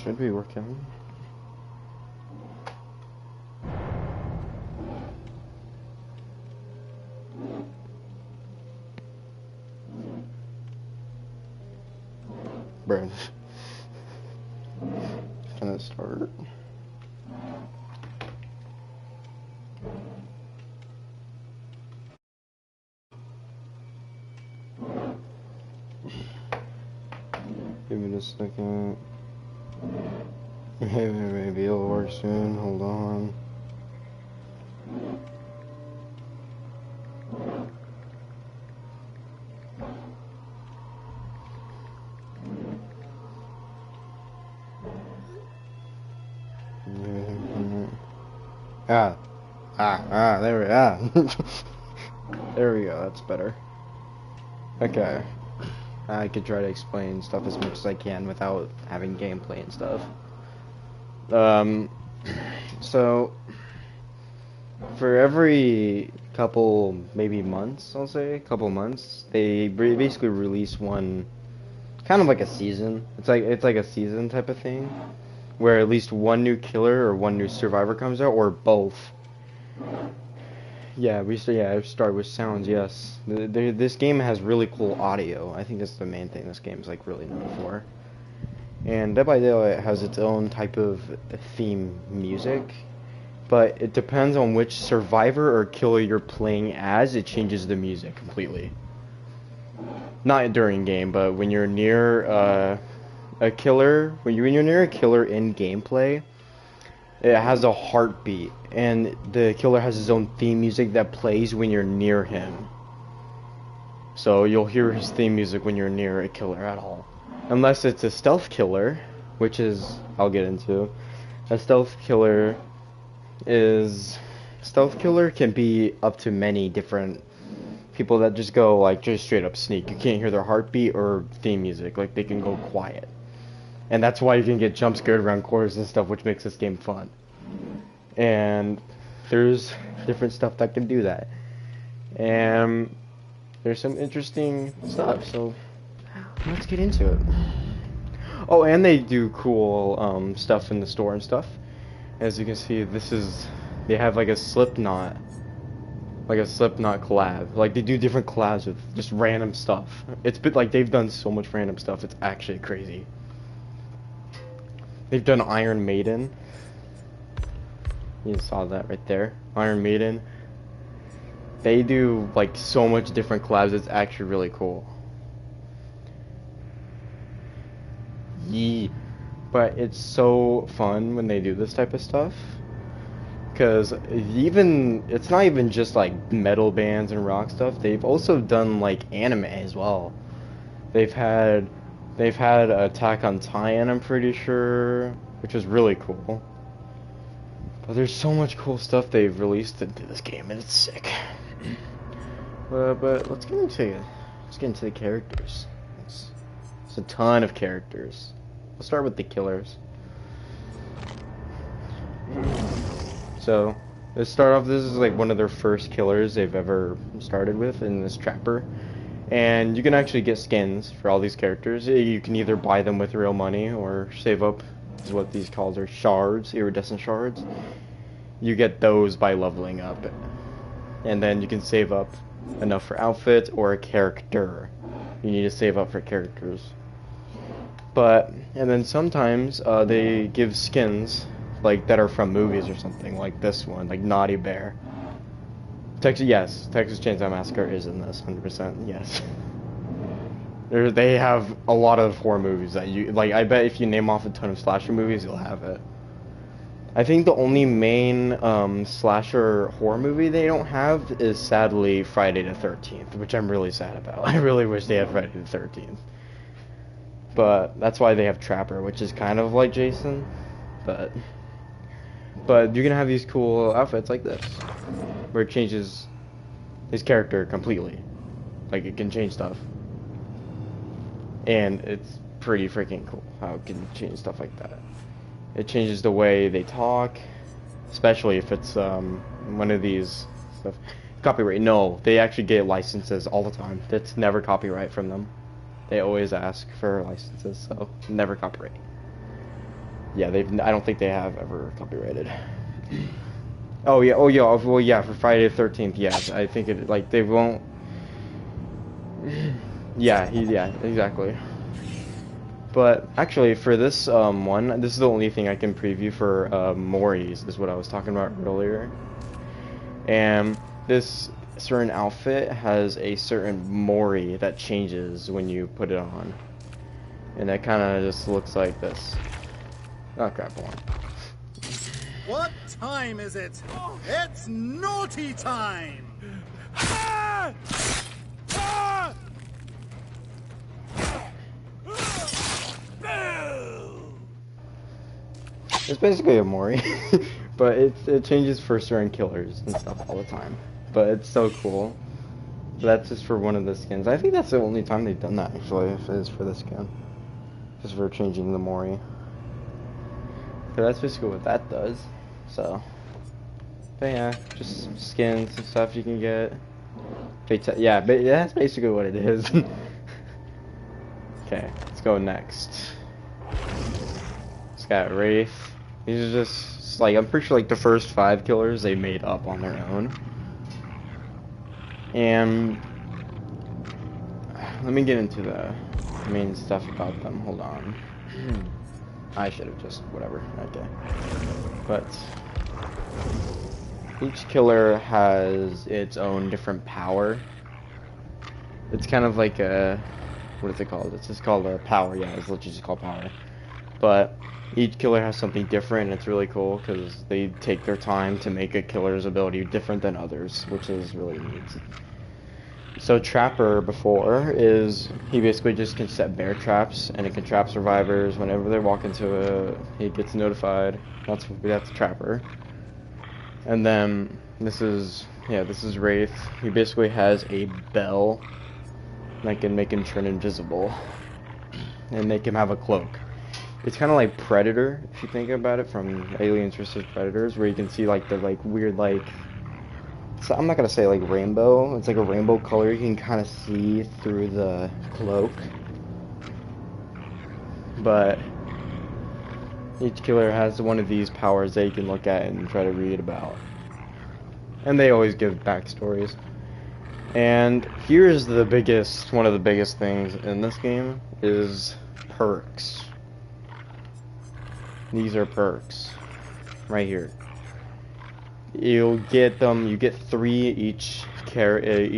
Should be working. Bruh. Can it start? Give me a second. Maybe it'll work soon. Hold on. There we go, that's better. Okay. I could try to explain stuff as much as I can without having gameplay and stuff. So, for every couple, maybe months, I'll say, couple months, they basically release one, kind of like a season. It's like a season type of thing, where at least one new killer or one new survivor comes out, or both. Yeah, I start with sounds, yes. This game has really cool audio. I think that's the main thing this game's like really known for. And Dead by Daylight has its own type of theme music, but it depends on which survivor or killer you're playing as, it changes the music completely. Not during game, but when you're near a killer, when you're near a killer in gameplay, it has a heartbeat, and the killer has his own theme music that plays when you're near him. So you'll hear his theme music when you're near a killer at all. Unless it's a stealth killer, which is, I'll get into. A stealth killer can be up to many different people that just go like just straight up sneak. You can't hear their heartbeat or theme music, like they can go quiet. And that's why you can get jump scared around corners and stuff, which makes this game fun. And there's different stuff that can do that. And there's some interesting stuff, so let's get into it. Oh, and they do cool stuff in the store and stuff. As you can see, they have like a Slipknot collab. Like they do different collabs with just random stuff. It's been like they've done so much random stuff, it's actually crazy. They've done Iron Maiden. You saw that right there. Iron Maiden. They do like so much different collabs, it's actually really cool. Yee. But it's so fun when they do this type of stuff. Because it's not even just like metal bands and rock stuff. They've also done like anime as well. They've had Attack on Titan, I'm pretty sure, which is really cool. But there's so much cool stuff they've released into this game, and it's sick. But let's get into the characters. It's a ton of characters. We'll start with the killers. So, let's start off. This is like one of their first killers they've ever started with in this Trapper. And you can actually get skins for all these characters. You can either buy them with real money or save up, is what these called are shards, iridescent shards. You get those by leveling up. And then you can save up enough for outfits or a character. You need to save up for characters. And then sometimes they give skins like that are from movies or something, like this one, like Naughty Bear. Texas Chainsaw Massacre is in this, 100%, yes. They have a lot of horror movies that you, like, I bet if you name off a ton of slasher movies, you'll have it. I think the only main slasher horror movie they don't have is, sadly, Friday the 13th, which I'm really sad about. I really wish they had Friday the 13th. But that's why they have Trapper, which is kind of like Jason, but you're gonna have these cool outfits like this, where it changes his character completely. Like, it can change stuff. And it's pretty freaking cool how it can change stuff like that. It changes the way they talk, especially if it's one of these stuff. Copyright, no, they actually get licenses all the time. It's never copyright from them. They always ask for licenses, so never copyright. Yeah, I don't think they have ever copyrighted. Oh yeah, oh yeah, well yeah, for Friday the 13th, yes. I think it, like, they won't. Yeah, yeah, exactly. But actually, for this one, this is the only thing I can preview for Mori's, is what I was talking about earlier. And this certain outfit has a certain Mori that changes when you put it on. And that kind of just looks like this. Oh crap, hold on. What time is it? It's naughty time! It's basically a Mori, but it changes for certain killers and stuff all the time. But it's so cool. So that's just for one of the skins. I think that's the only time they've done that, actually, if it is for this skin. Just for changing the Mori. So that's basically what that does. So, but yeah, just some skins and stuff you can get. Yeah, but yeah, that's basically what it is. Okay, let's go next. It's got Wraith. These are just like, I'm pretty sure like the first 5 killers they made up on their own. And let me get into the main stuff about them. Hold on. I should have just whatever. Okay. But each killer has its own different power. It's kind of like a, what is it called? It's just called a power. Yeah, it's literally just called power. But each killer has something different, and it's really cool because they take their time to make a killer's ability different than others, which is really neat. So Trapper before is, he basically just can set bear traps, and it can trap survivors whenever they walk into it. He gets notified. That's Trapper. And then this is Wraith. He basically has a bell that can make him turn invisible and make him have a cloak. It's kind of like Predator, if you think about it, from Aliens vs Predators, where you can see like the weird so I'm not gonna say like rainbow. It's like a rainbow color you can kind of see through the cloak. But each killer has one of these powers that you can look at and try to read about. And they always give backstories. And here's one of the biggest things in this game is perks. These are perks right here. You get 3 each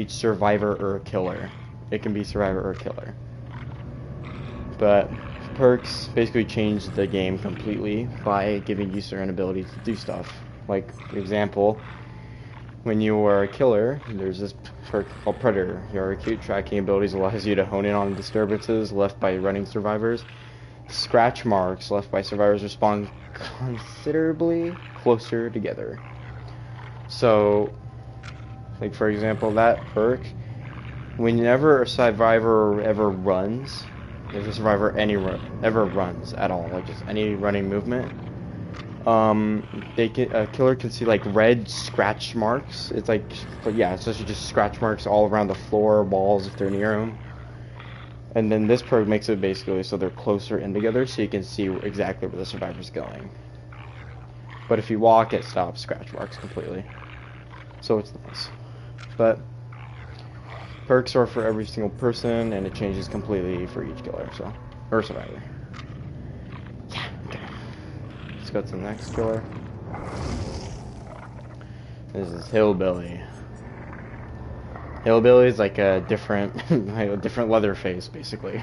survivor or killer. It can be survivor or killer. But perks basically change the game completely by giving you certain abilities to do stuff. Like, for example, when you are a killer, there's this perk called Predator. Your acute tracking abilities allows you to hone in on disturbances left by running survivors. Scratch marks left by survivors respawn considerably closer together. So, like for example, that perk, whenever a survivor ever runs, if a survivor ever runs at all, like just any running movement, a killer can see like red scratch marks. It's like, but yeah, it's just scratch marks all around the floor, walls if they're near them. And then this perk makes it basically so they're closer in together, so you can see exactly where the survivor's going. But if you walk, it stops scratch marks completely. So it's nice. But perks are for every single person, and it changes completely for each killer, so, or survivor. Yeah, okay. Let's go to the next killer. This is Hillbilly. Hillbilly is like a different, different Leatherface, basically.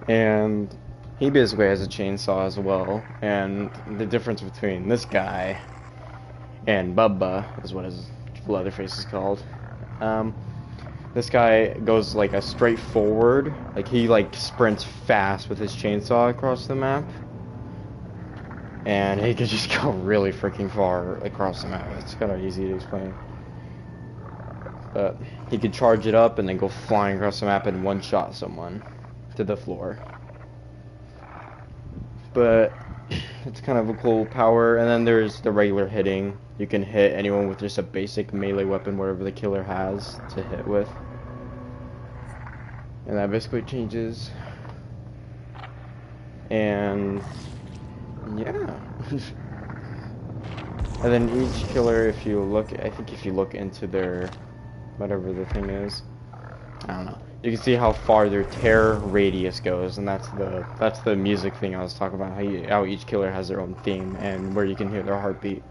And he basically has a chainsaw as well. And the difference between this guy and Bubba is what his Leatherface is called. This guy goes like a straight forward, like he like sprints fast with his chainsaw across the map. And he could just go really freaking far across the map. It's kind of easy to explain. But he could charge it up and then go flying across the map and one-shot someone to the floor. But it's kind of a cool power. And then there's the regular hitting. You can hit anyone with just a basic melee weapon, whatever the killer has to hit with. And that basically changes. And yeah. And then each killer, if you look, I think if you look into their, whatever the thing is, I don't know, you can see how far their tear radius goes, and that's the music thing I was talking about, how each killer has their own theme, and where you can hear their heartbeat.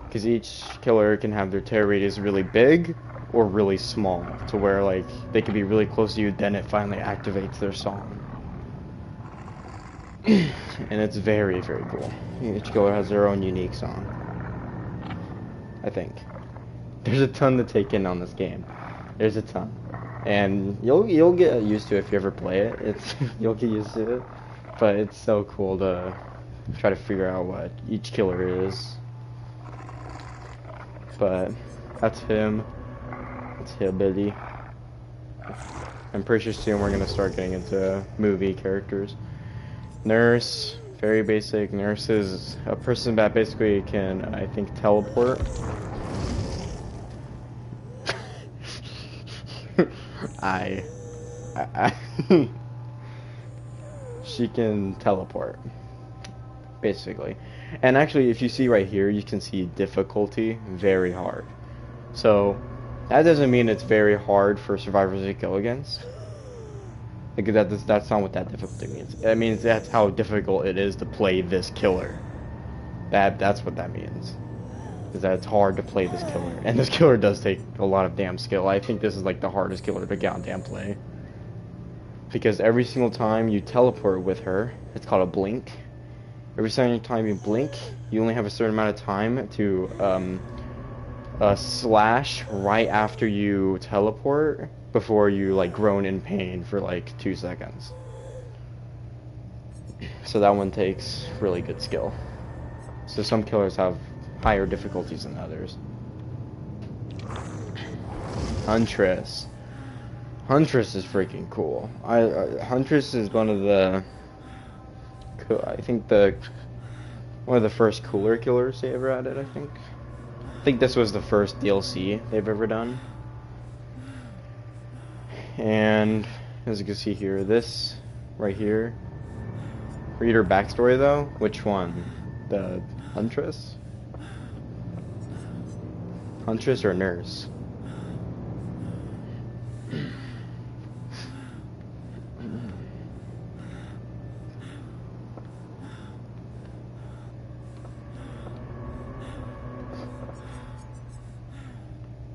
Because each killer can have their tear radius really big, or really small, to where, like, they can be really close to you, then it finally activates their song. And it's very, very cool. Each killer has their own unique song, I think. There's a ton to take in on this game. There's a ton, and you'll get used to it if you ever play it. You'll get used to it, but it's so cool to try to figure out what each killer is. But that's him. That's Hillbilly. I'm pretty sure soon we're gonna start getting into movie characters. Nurse, very basic. Nurse is a person that basically can, I think, teleport. She can teleport, basically. And actually, if you see right here, you can see difficulty, very hard. So that doesn't mean it's very hard for survivors to go against. Like that's not what that difficulty means. It means that's how difficult it is to play this killer. That's what that means. Is that it's hard to play this killer, and this killer does take a lot of damn skill. I think this is like the hardest killer to goddamn play, because every single time you teleport with her, it's called a blink. Every single time you blink, you only have a certain amount of time to slash right after you teleport before you like groan in pain for like 2 seconds. So that one takes really good skill. So some killers have higher difficulties than others. Huntress. Huntress is freaking cool. Huntress is one of the, I think one of the first cooler killers they ever added. I think this was the first DLC they've ever done. And as you can see here, this right here. Read her backstory though. Which one? The Huntress? Huntress or Nurse?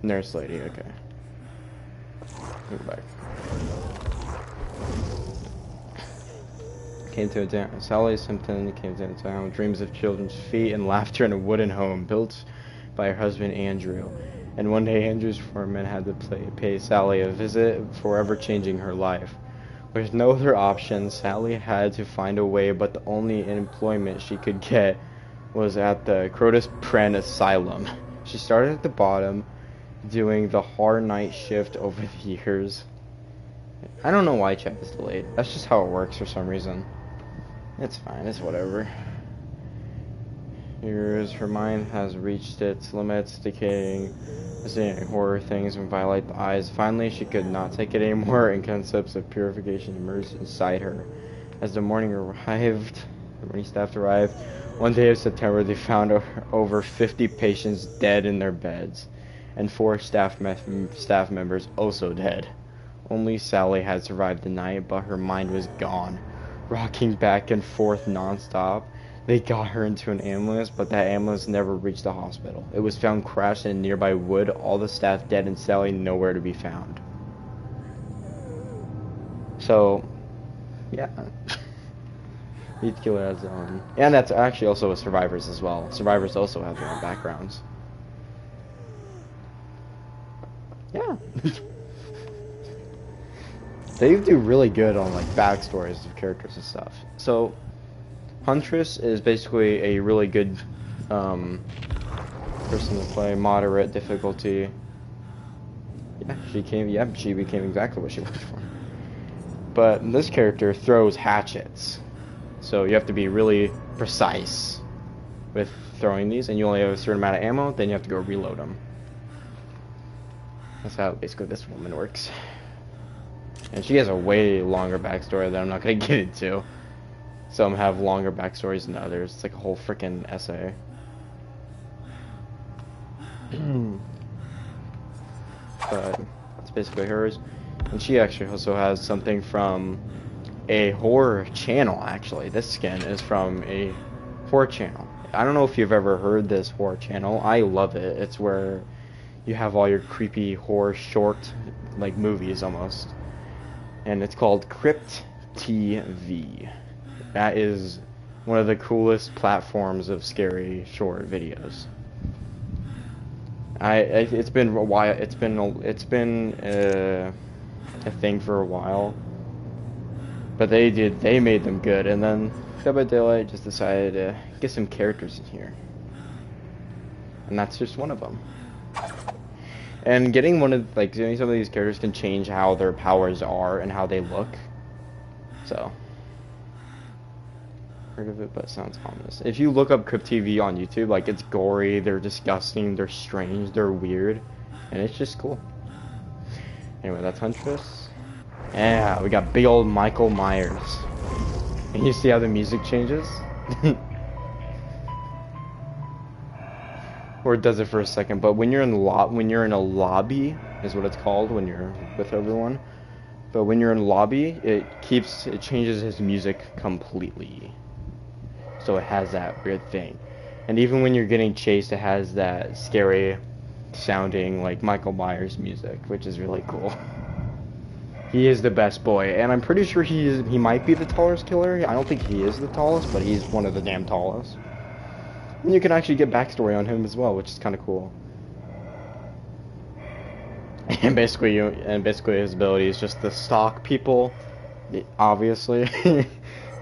Nurse lady, okay. Go back. Came to a town. Sally Simpson came to a town with dreams of children's feet and laughter in a wooden home built by her husband Andrew. And one day Andrew's foreman had to pay Sally a visit, forever changing her life. With no other option, Sally had to find a way, but the only employment she could get was at the Crotus Pren Asylum. She started at the bottom, doing the hard night shift over the years. I don't know why chat is delayed. That's just how it works for some reason. It's fine, it's whatever. Here's her mind has reached its limits, decaying, seeing horror things and violate the eyes. Finally, she could not take it anymore, and concepts of purification emerged inside her. As the morning staff arrived, one day of September, they found over 50 patients dead in their beds, and 4 staff members also dead. Only Sally had survived the night, but her mind was gone. Rocking back and forth non-stop, they got her into an ambulance, but that ambulance never reached the hospital. It was found crashed in a nearby wood, all the staff dead and Sally nowhere to be found. So, yeah. Each killer has their own. And that's actually also with survivors as well. Survivors also have their own backgrounds. Yeah. They do really good on like backstories of characters and stuff. So Huntress is basically a really good person to play, moderate difficulty. Yeah, she became exactly what she was for. But this character throws hatchets, so you have to be really precise with throwing these, and you only have a certain amount of ammo. Then you have to go reload them. That's how basically this woman works. And she has a way longer backstory that I'm not going to get into. Some have longer backstories than others. It's like a whole freaking essay. But that's basically hers. And she actually also has something from a horror channel, actually. This skin is from a horror channel. I don't know if you've ever heard this horror channel. I love it. It's where you have all your creepy horror short, like, movies almost. And it's called Crypt TV. That is one of the coolest platforms of scary short videos. It's been a while. It's been a thing for a while. But they made them good, and then Dead by Daylight just decided to get some characters in here. And that's just one of them. And getting getting some of these characters can change how their powers are and how they look. So, heard of it, but it sounds ominous. If you look up Crypt TV on YouTube, like, it's gory, they're disgusting, they're strange, they're weird, and it's just cool. Anyway, that's Huntress. Yeah, we got big old Michael Myers. And you see how the music changes? Or it does it for a second, but when you're in a lobby is what it's called when you're with everyone. But when you're in lobby, it changes his music completely. So it has that weird thing. And even when you're getting chased, it has that scary sounding like Michael Myers music, which is really cool. He is the best boy, and I'm pretty sure he might be the tallest killer. I don't think he is the tallest, but he's one of the damn tallest. And you can actually get backstory on him as well, which is kind of cool. And basically his ability is just to stalk people. Obviously,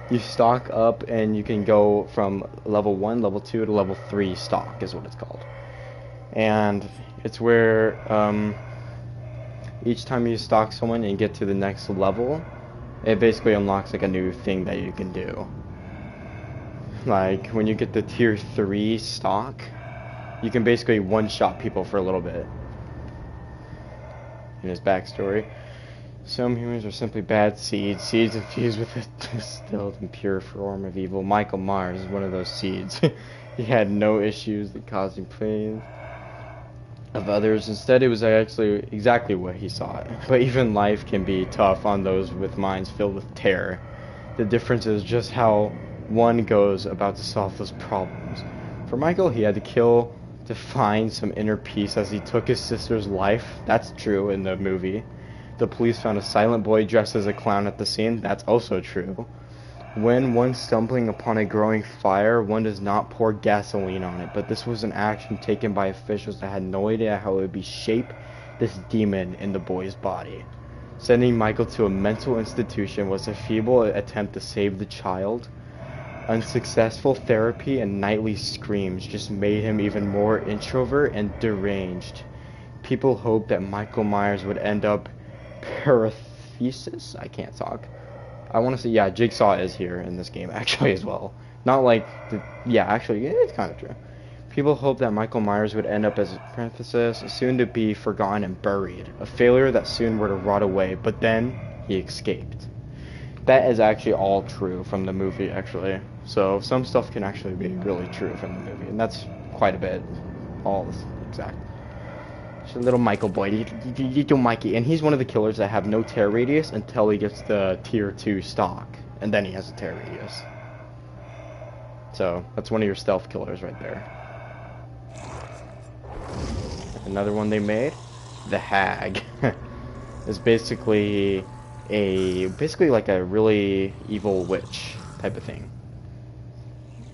you stalk up, and you can go from level 1, level 2 to level 3 stalk is what it's called. And it's where each time you stalk someone and get to the next level, it basically unlocks like a new thing that you can do. Like when you get the tier 3 stalk, you can basically one-shot people for a little bit. In his backstory, some humans are simply bad seeds infused with a distilled and pure form of evil. Michael Myers is one of those seeds. He had no issues that causing pain of others. Instead, it was actually exactly what he sought. But even life can be tough on those with minds filled with terror. The difference is just how one goes about to solve those problems. For Michael, he had to kill to find some inner peace as he took his sister's life. That's true in the movie. The police found a silent boy dressed as a clown at the scene. That's also true. When one stumbling upon a growing fire, one does not pour gasoline on it, but this was an action taken by officials that had no idea how it would be shape this demon in the boy's body. Sending Michael to a mental institution was a feeble attempt to save the child. Unsuccessful therapy and nightly screams just made him even more introvert and deranged. People hoped that Michael Myers would end up parathesis? I can't talk. I want to say, yeah, Jigsaw is here in this game, actually, as well. Not like, yeah, actually, it's kind of true. People hoped that Michael Myers would end up as a parenthesis, soon to be forgotten and buried. A failure that soon were to rot away, but then he escaped. That is actually all true from the movie, actually. So some stuff can actually be really true from the movie, and that's quite a bit. All exact. Just a little Michael boy, little Mikey, and he's one of the killers that have no tear radius until he gets the tier 2 stock, and then he has a tear radius. So that's one of your stealth killers right there. Another one they made, the Hag, is basically like a really evil witch type of thing.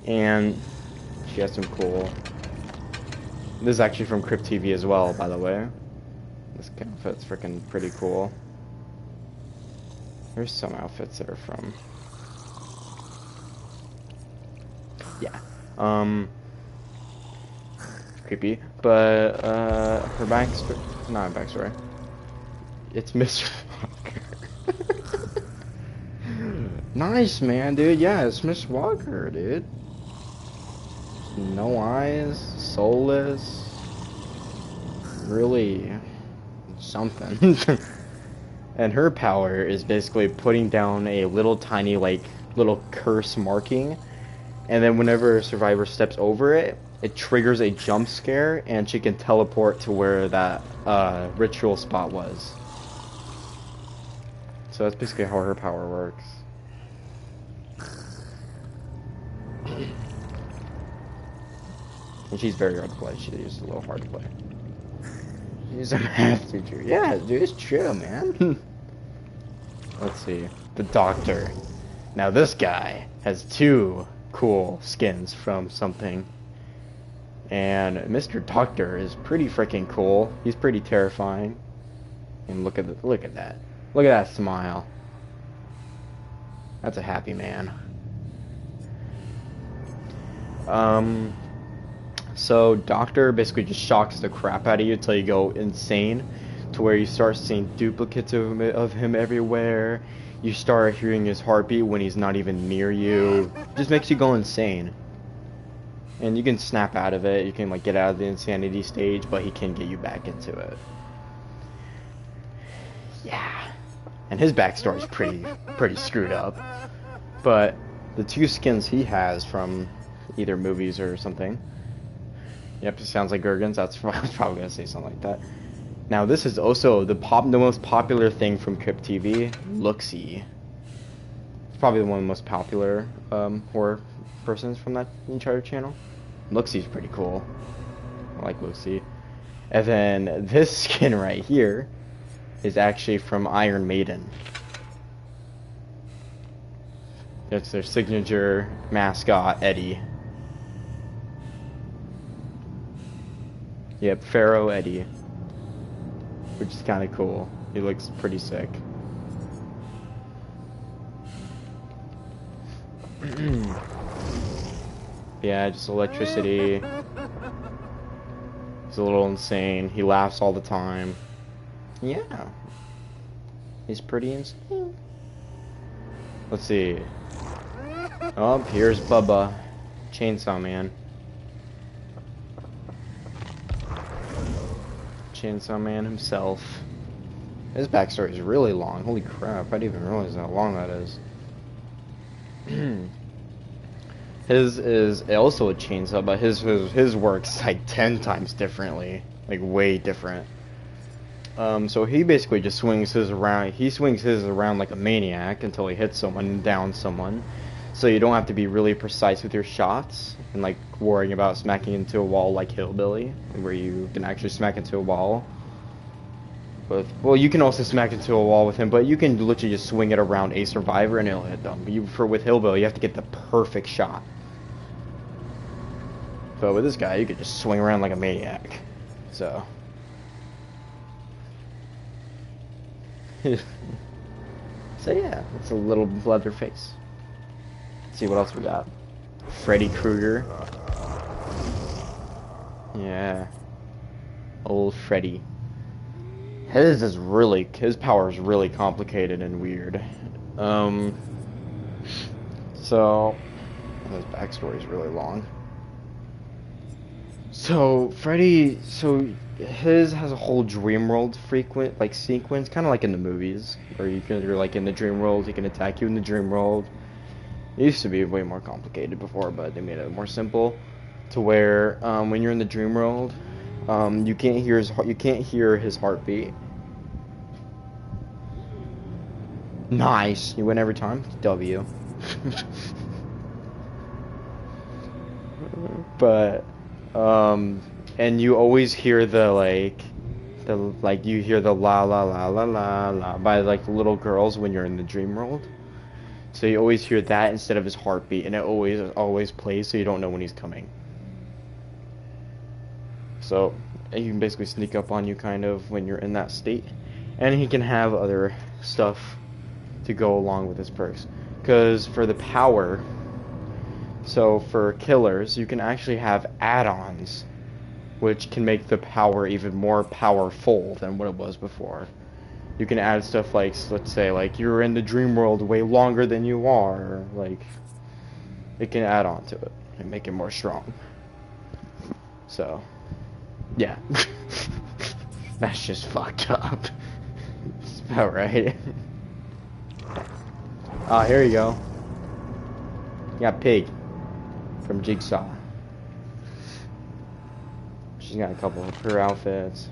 And she has some cool. This is actually from Crypt TV as well, by the way. This outfit's freaking pretty cool. There's some outfits that are from. Yeah. Creepy. But her backstory, not her backstory. It's Mr. Walker. Nice, man, dude. Yeah, it's Miss Walker, dude. No eyes, soulless, really something. And her power is basically putting down a little tiny like little curse marking, and then whenever a survivor steps over it, it triggers a jump scare, and she can teleport to where that ritual spot was. So that's basically how her power works. And she's very hard to play. She's a little hard to play. She's a math teacher. Yeah, dude, it's true, man. Let's see. The Doctor. Now this guy has 2 cool skins from something. And Mr. Doctor is pretty freaking cool. He's pretty terrifying. And look at that. Look at that smile. That's a happy man. So Doctor basically just shocks the crap out of you until you go insane, to where you start seeing duplicates of him everywhere. You start hearing his heartbeat when he's not even near you. Just makes you go insane. And you can snap out of it. You can like get out of the insanity stage, but he can get you back into it. Yeah. And his backstory is pretty screwed up. But the 2 skins he has from either movies or something. Yep, it sounds like Gurgons. That's I was probably gonna say something like that. Now this is also the most popular thing from Crypt TV, Looksee. It's probably one of the most popular horror persons from that entire channel. Looksee's pretty cool. I like Looksee. And then this skin right here is actually from Iron Maiden. It's their signature mascot, Eddie. Yep, Pharaoh Eddie. Which is kind of cool. He looks pretty sick. Yeah, just electricity. He's a little insane. He laughs all the time. Yeah. He's pretty insane. Let's see. Oh, here's Bubba. Chainsaw Man. Chainsaw Man himself. His backstory is really long. Holy crap, I didn't even realize how long that is. His is also a chainsaw, but his works like 10 times differently. Like way different. So he basically just swings his around. He swings his around like a maniac until he hits someone and downs someone. So you don't have to be really precise with your shots and like worrying about smacking into a wall like Hillbilly, where you can actually smack into a wall. But well, you can also smack into a wall with him, but you can literally just swing it around a survivor and it'll hit them. But with Hillbilly, you have to get the perfect shot. But with this guy, you could just swing around like a maniac. So. So yeah, it's a little leather face. Let's see what else we got. Freddy Krueger. Yeah. Old Freddy. His power is really complicated and weird. So his backstory is really long. So Freddy, his has a whole dream world sequence, kind of like in the movies, where you're like in the dream world, he can attack you in the dream world. It used to be way more complicated before, but they made it more simple, to where when you're in the dream world, you can't hear his heartbeat. Nice, you win every time. W. But and you always hear you hear the la la la la la la by like the little girls when you're in the dream world. So you always hear that instead of his heartbeat, and it always plays, so you don't know when he's coming. So he can basically sneak up on you kind of when you're in that state, and he can have other stuff to go along with his perks. Because for the power, so for killers, you can actually have add-ons, which can make the power even more powerful than what it was before. You can add stuff like, let's say, like you're in the dream world way longer than you are. Like, it can add on to it and make it more strong. So, yeah. That's just fucked up. It's about right. Ah, here you go. You got Pig from Jigsaw. She's got a couple of her outfits.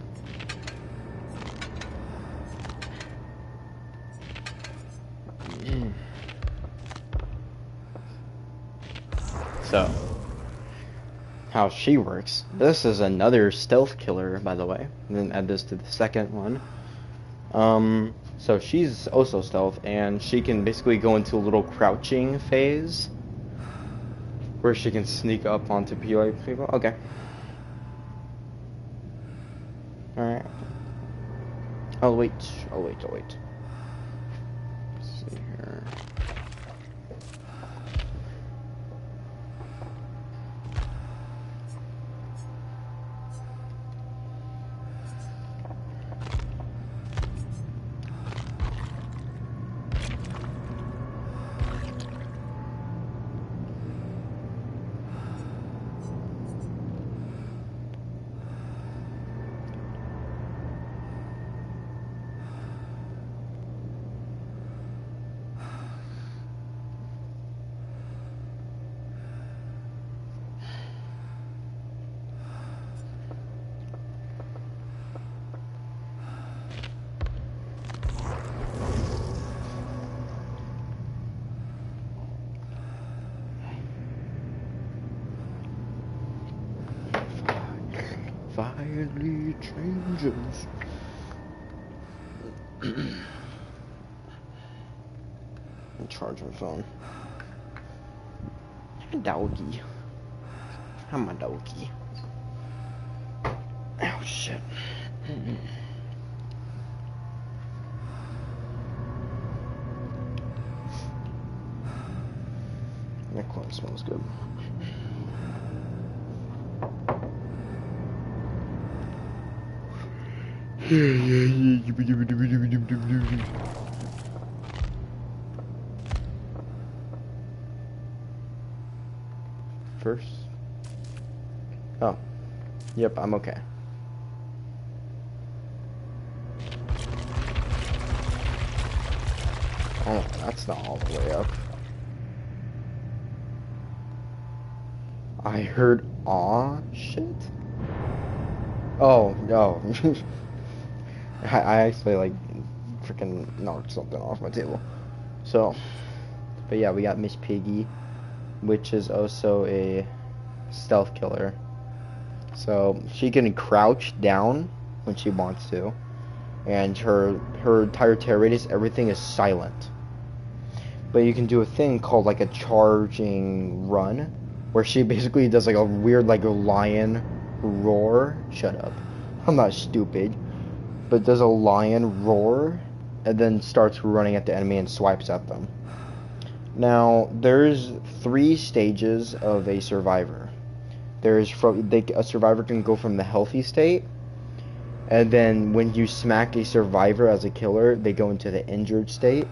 So, how she works. This is another stealth killer, by the way. And then add this to the second one. So she's also stealth, and she can basically go into a little crouching phase where she can sneak up onto people. Okay. Alright. I'll wait. Let's see here. Finally changes. Charge my phone. Doggy. I'm a doggy. Oh shit. That clone smells good. First. Oh. Yep, I'm okay. Oh, that's not all the way up. I heard aw shit. Oh, no. I actually like freaking knocked something off my table. So, but yeah, we got Miss Piggy, which is also a stealth killer. So she can crouch down when she wants to, and her entire terror radius, everything is silent. But you can do a thing called like a charging run, where she basically does like a weird like a lion roar. Shut up. I'm not stupid. But does a lion roar and then starts running at the enemy and swipes at them. Now, there's 3 stages of a survivor. A survivor can go from the healthy state, and then when you smack a survivor as a killer, they go into the injured state,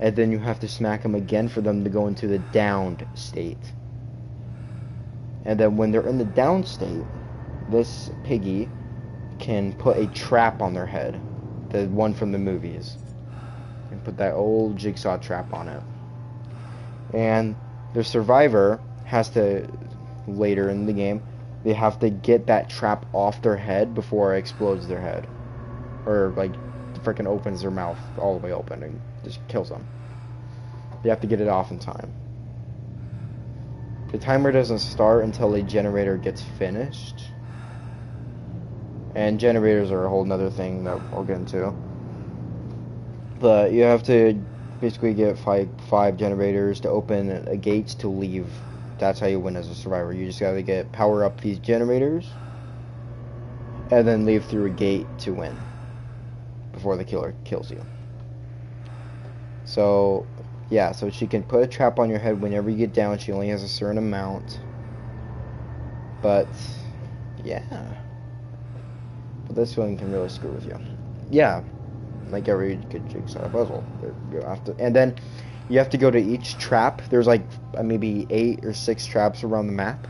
and then you have to smack them again for them to go into the downed state. And then when they're in the down state, this piggy can put a trap on their head, the one from the movies, and put that old jigsaw trap on it. And the survivor has to, later in the game, they have to get that trap off their head before it explodes their head, or like freaking opens their mouth all the way open and just kills them. They have to get it off in time. The timer doesn't start until a generator gets finished. And generators are a whole nother thing that I'll get into. But you have to basically get five generators to open a gates to leave. That's how you win as a survivor. You just gotta power up these generators and then leave through a gate to win before the killer kills you. So yeah, so she can put a trap on your head whenever you get down. She only has a certain amount. But yeah. But this one can really screw with you. Yeah, like every good jigsaw puzzle. You have to, and then you have to go to each trap. There's like maybe 8 or 6 traps around the map,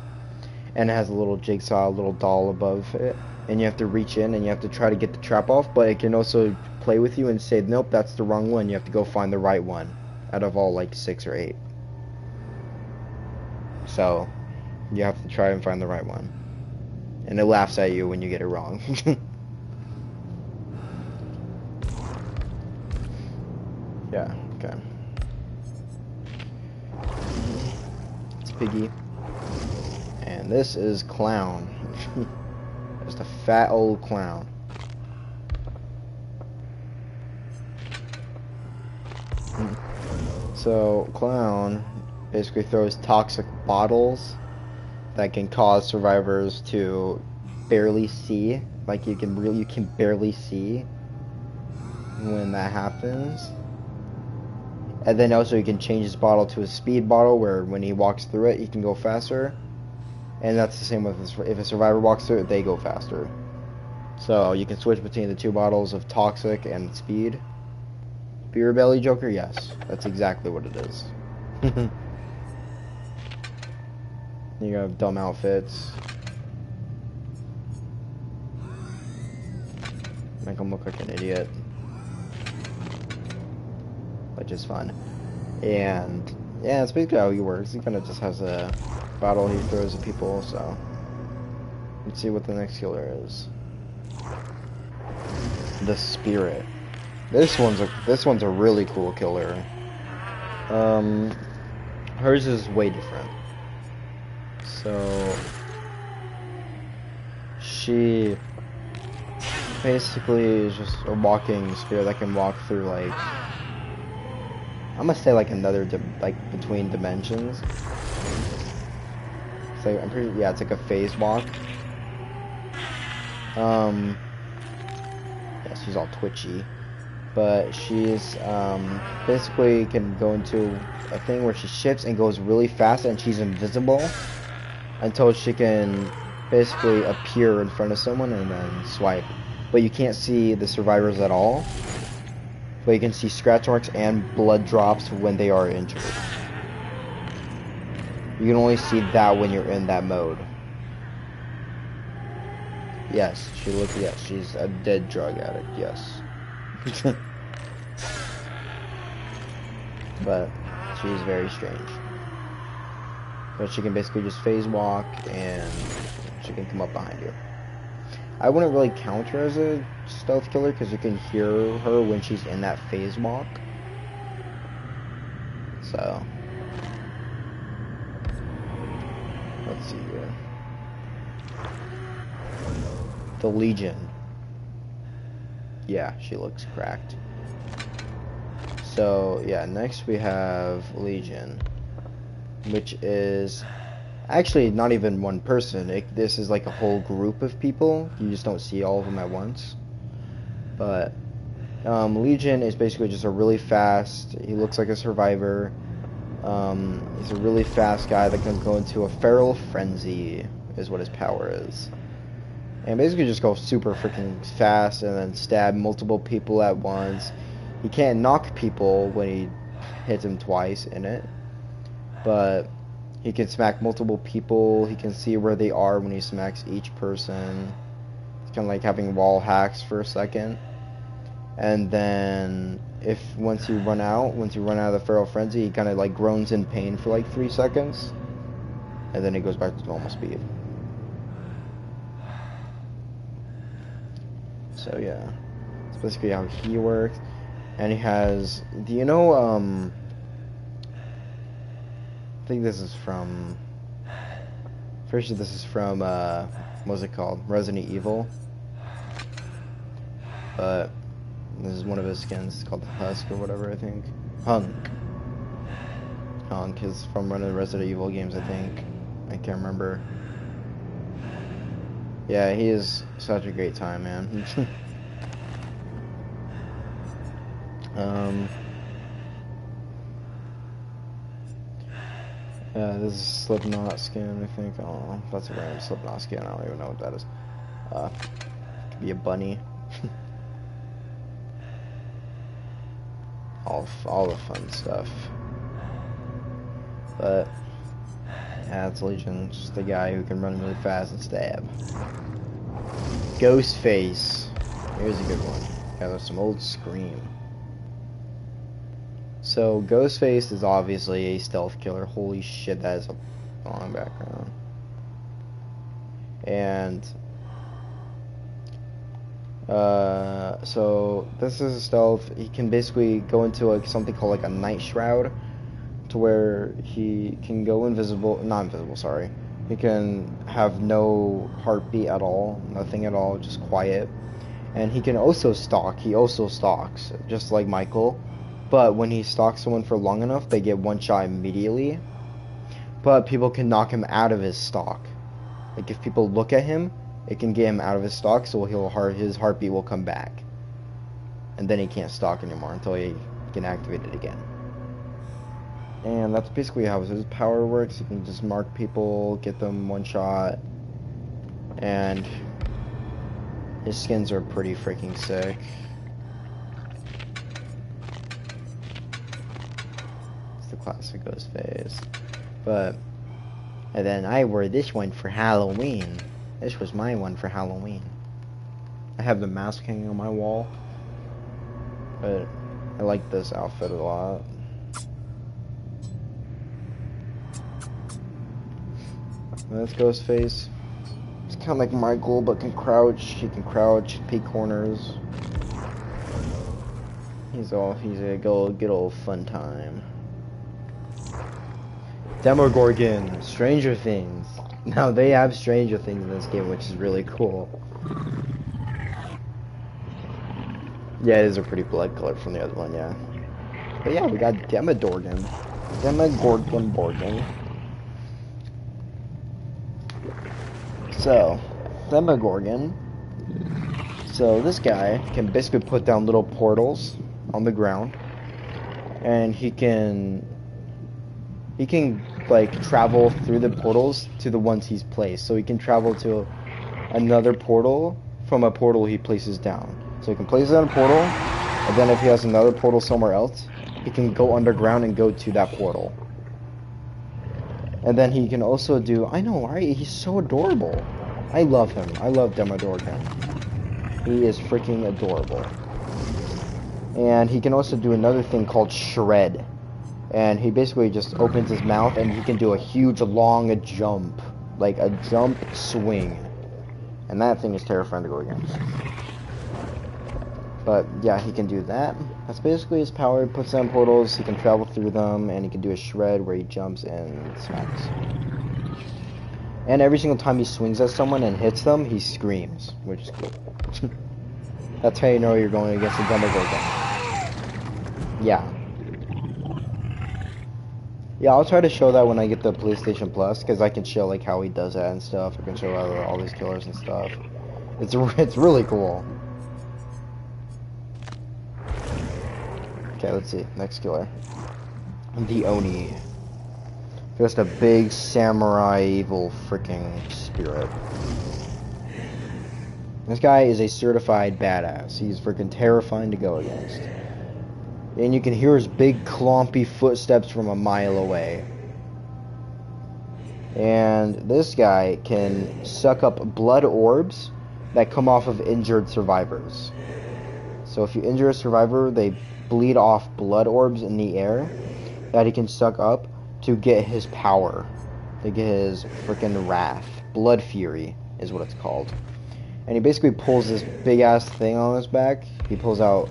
and it has a little jigsaw, a little doll above it, and you have to reach in and you have to try to get the trap off. But it can also play with you and say, nope, that's the wrong one. You have to go find the right one out of all like 6 or 8. So you have to try and find the right one. And it laughs at you when you get it wrong. Yeah, okay. It's Piggy. And this is Clown. Just a fat old clown. So, Clown basically throws toxic bottles that can cause survivors to barely see. Like you can barely see when that happens. And then also you can change his bottle to a speed bottle where when he walks through it, he can go faster. And that's the same with if a survivor walks through it, they go faster. So you can switch between the two bottles of toxic and speed. Beer belly Joker, yes, that's exactly what it is. You have dumb outfits. Make him look like an idiot. Which is fun. And yeah, that's basically how he works. He kind of just has a bottle he throws at people, so let's see what the next killer is. The Spirit. This one's a really cool killer. Hers is way different. So she basically is just a walking spirit that can walk through, like, I'm gonna say like another between dimensions. So I'm pretty, yeah, it's like a phase walk. Yeah, she's all twitchy, but she's basically can go into a thing where she shifts and goes really fast, and she's invisible until she can basically appear in front of someone and then swipe. But you can't see the survivors at all. But you can see scratch marks and blood drops when they are injured. You can only see that when you're in that mode. Yes, yes, she's a dead drug addict, yes. But she's very strange. But she can basically just phase walk and she can come up behind you. I wouldn't really count her as a stealth killer because you can hear her when she's in that phase walk. So let's see here. The Legion. Yeah, she looks cracked. So yeah, next we have Legion, which is actually not even one person. This is like a whole group of people. You just don't see all of them at once. But Legion is basically just a really fast, he looks like a survivor. He's a really fast guy that can go into a feral frenzy, is what his power is. And basically just go super freaking fast and then stab multiple people at once. He can't knock people when he hits them twice in it. But he can smack multiple people. He can see where they are when he smacks each person. It's kind of like having wall hacks for a second. And then once you run out of the feral frenzy, he kind of like groans in pain for like 3 seconds. And then he goes back to normal speed. So yeah, that's basically how he works. And he has, do you know, I think this is from, first this is from, what's it called, Resident Evil. But this is one of his skins. It's called the Husk or whatever, I think. Hunk is from one of the Resident Evil games, I think. I can't remember. Yeah, he is such a great time, man. This is Slipknot skin, I think. Oh, that's a random Slipknot skin. I don't even know what that is. Could be a bunny. all the fun stuff. But yeah, it's Legion, just the guy who can run really fast and stab. Ghostface. Here's a good one. Yeah, there's some old Scream. So Ghostface is obviously a stealth killer. Holy shit, that is a long background. And so this is stealth. He can basically go into like something called like a night shroud, to where he can go invisible, not invisible, sorry. He can have no heartbeat at all, nothing at all, just quiet. And he can also stalk. He also stalks, just like Michael. But when he stalks someone for long enough, they get one shot immediately. But people can knock him out of his stalk. Like if people look at him, it can get him out of his stalk, so his heartbeat will come back. And then he can't stalk anymore until he can activate it again. And that's basically how his power works. You can just mark people, get them one shot, and his skins are pretty freaking sick. It's the classic ghost phase. And then I wore this one for Halloween. This was my one for Halloween. I have the mask hanging on my wall, but I like this outfit a lot. That's Ghostface. It's kind of like Michael, but can crouch. He can crouch, peek corners. He's a good old fun time. Demogorgon, Stranger Things. Now they have Stranger Things in this game, which is really cool. Yeah, it is a pretty blood color from the other one, yeah. But yeah, we got Demogorgon. Demogorgon. So, Demogorgon. So this guy can basically put down little portals on the ground, and he can like travel through the portals to the ones he's placed. So he can travel to another portal from a portal he places down. So he can place it on a portal, and then if he has another portal somewhere else, he can go underground and go to that portal. And then he can also do, I know, right? He's so adorable. I love him. I love Demogorgon. He is freaking adorable. And he can also do another thing called Shred. And he basically just opens his mouth and he can do a huge long jump. Like a jump swing. And that thing is terrifying to go against. But yeah, he can do that. That's basically his power. He puts down portals, he can travel through them, and he can do a shred where he jumps and smacks. And every single time he swings at someone and hits them, he screams, which is cool. That's how you know you're going against a Demogorgon. Yeah. Yeah, I'll try to show that when I get the PlayStation Plus, because I can show like how he does that and stuff. I can show all these killers and stuff. It's really cool. Okay, let's see. Next killer. The Oni. Just a big samurai evil freaking spirit. This guy is a certified badass. He's freaking terrifying to go against. And you can hear his big clompy footsteps from a mile away. And this guy can suck up blood orbs that come off of injured survivors. So if you injure a survivor, they bleed off blood orbs in the air that he can suck up to get his power, to get his freaking wrath. Blood fury is what it's called. And he basically pulls this big ass thing on his back. He pulls out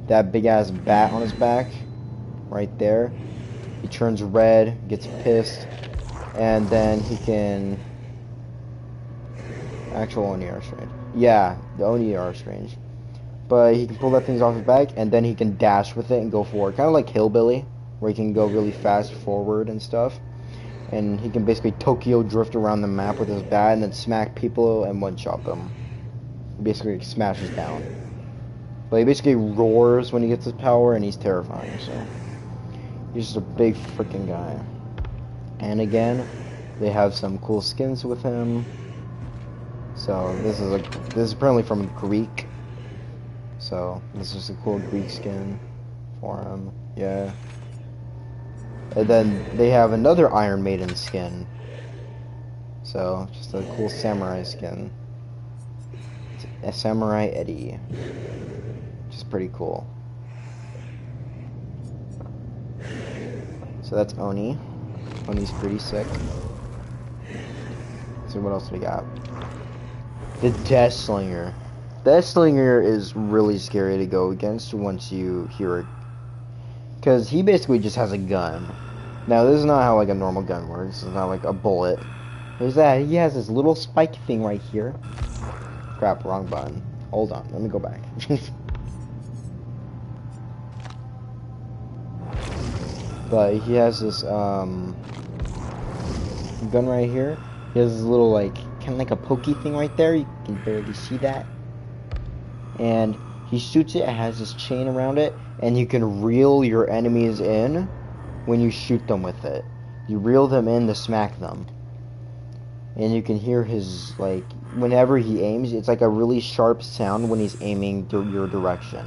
that big ass bat on his back right there. He turns red, gets pissed, and then he can actual Oni are strange. Yeah, the Oni are strange. But he can pull that thing off his back, and then he can dash with it and go forward. Kind of like Hillbilly, where he can go really fast forward and stuff. And he can basically Tokyo drift around the map with his bat and then smack people and one-shot them. He basically smashes down. But he basically roars when he gets his power, and he's terrifying, so. He's just a big freaking guy. And again, they have some cool skins with him. So this is apparently from Greek. So this is a cool Greek skin for him. Yeah. And then they have another Iron Maiden skin. So just a cool samurai skin. It's a Samurai Eddie. Which is pretty cool. So that's Oni. Oni's pretty sick. So what else we got? The Death Slinger. Death Slinger is really scary to go against once you hear it. Because he basically just has a gun. Now, this is not how, like, a normal gun works. It's not like a bullet. There's that. He has this little spike thing right here. Crap, wrong button. Hold on, let me go back. But he has this, gun right here. He has this little, like, kind of like a pokey thing right there. You can barely see that. And he shoots it. It has this chain around it. And you can reel your enemies in when you shoot them with it. You reel them in to smack them. And you can hear his, like, whenever he aims, it's like a really sharp sound when he's aiming your direction.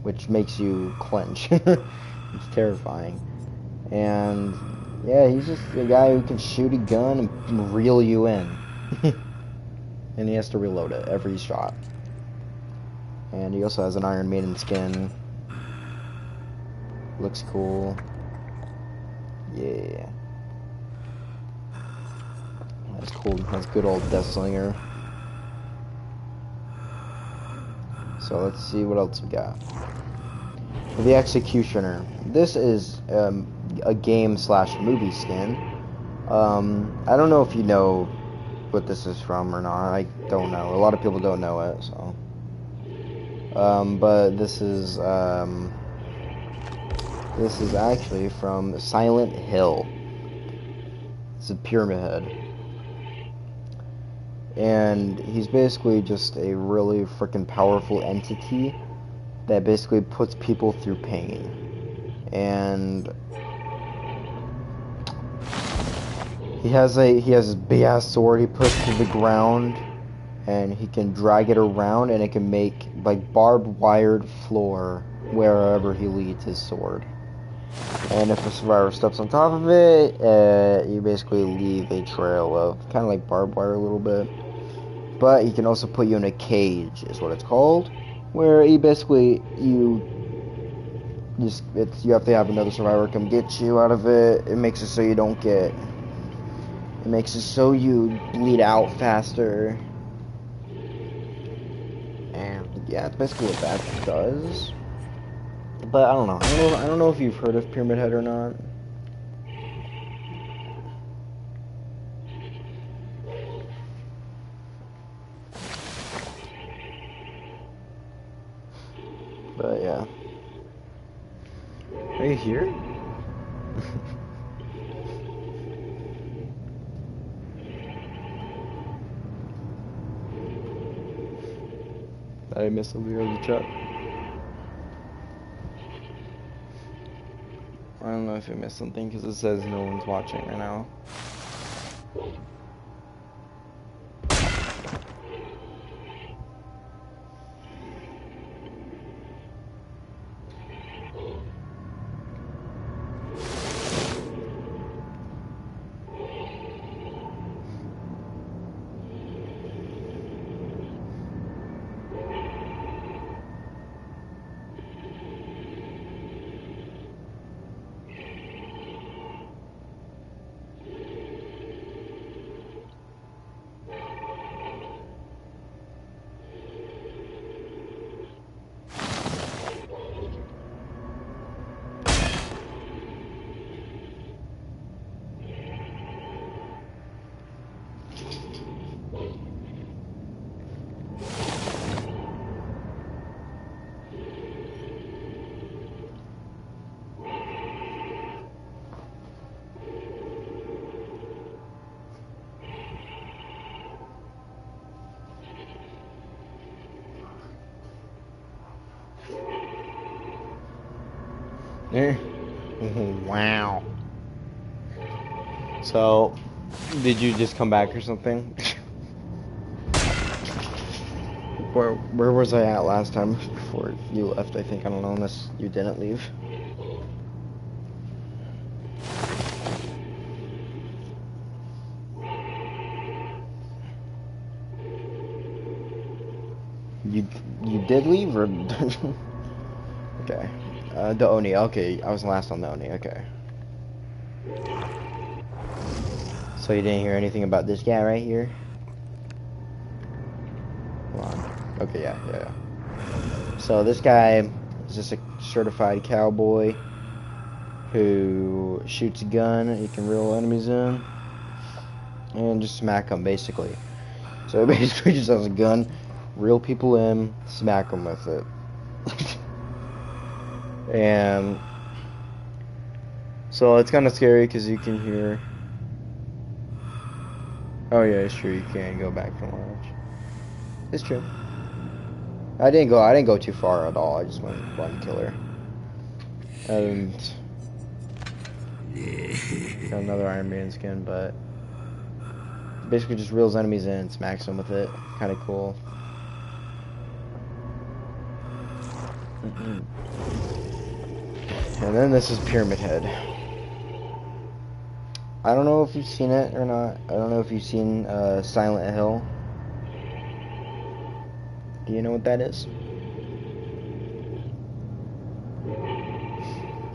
Which makes you clench. It's terrifying. And yeah, he's just a guy who can shoot a gun and reel you in. And he has to reload it every shot. And he also has an Iron Maiden skin. Looks cool. Yeah. That's cool. That's good old Death Slinger. So let's see what else we got. The Executioner. This is a game/movie skin. I don't know if you know what this is from or not. I don't know. A lot of people don't know it, so. But this is actually from Silent Hill. It's a Pyramid Head. And he's basically just a really freaking powerful entity that basically puts people through pain. And he has this big ass sword he puts to the ground, and he can drag it around, and it can make like barbed wired floor wherever he leads his sword. And if a survivor steps on top of it, you basically leave a trail of kind of like barbed wire a little bit. But he can also put you in a cage, is what it's called, where he basically you have to have another survivor come get you out of it. It makes it so you don't get. It makes it so you bleed out faster. And yeah, it's basically what that does. But I don't know. I don't know if you've heard of Pyramid Head or not. But yeah. Are you here? I missed something in the chat. I don't know if I missed something because it says no one's watching right now. Wow. So, did you just come back or something? Where was I at last time before you left? I think, I don't know, unless you didn't leave. You did leave, or okay? The Oni. Okay, I was last on the Oni. Okay. So you didn't hear anything about this guy right here? Come on. Okay, yeah. So this guy is just a certified cowboy who shoots a gun. He can reel enemies in and just smack them, basically. So he basically just has a gun, reel people in, smack them with it. And so it's kind of scary because you can hear. Oh yeah, it's true. You can't go back from large. It's true. I didn't go too far at all. I just went one killer. And got another Iron Man skin, but basically just reels enemies in and smacks them with it. Kind of cool. And then this is Pyramid Head. I don't know if you've seen it or not. I don't know if you've seen Silent Hill. Do you know what that is?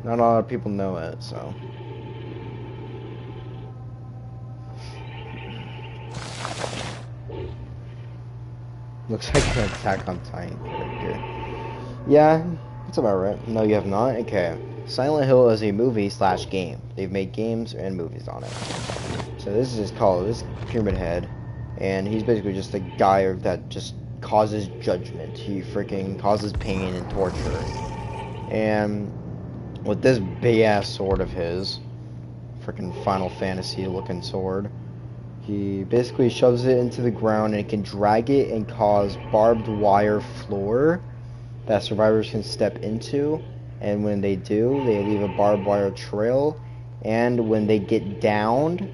Not a lot of people know it, so. Looks like an Attack on Titan character. Yeah, that's about right. No, you have not? Okay. Silent Hill is a movie/game. They've made games and movies on it. So this is this Pyramid Head, and he's basically just a guy that just causes judgment. He freaking causes pain and torture. And with this big ass sword of his, freaking Final Fantasy looking sword, he basically shoves it into the ground and it can drag it and cause barbed wire floor that survivors can step into. And when they do, they leave a barbed wire trail. And when they get downed,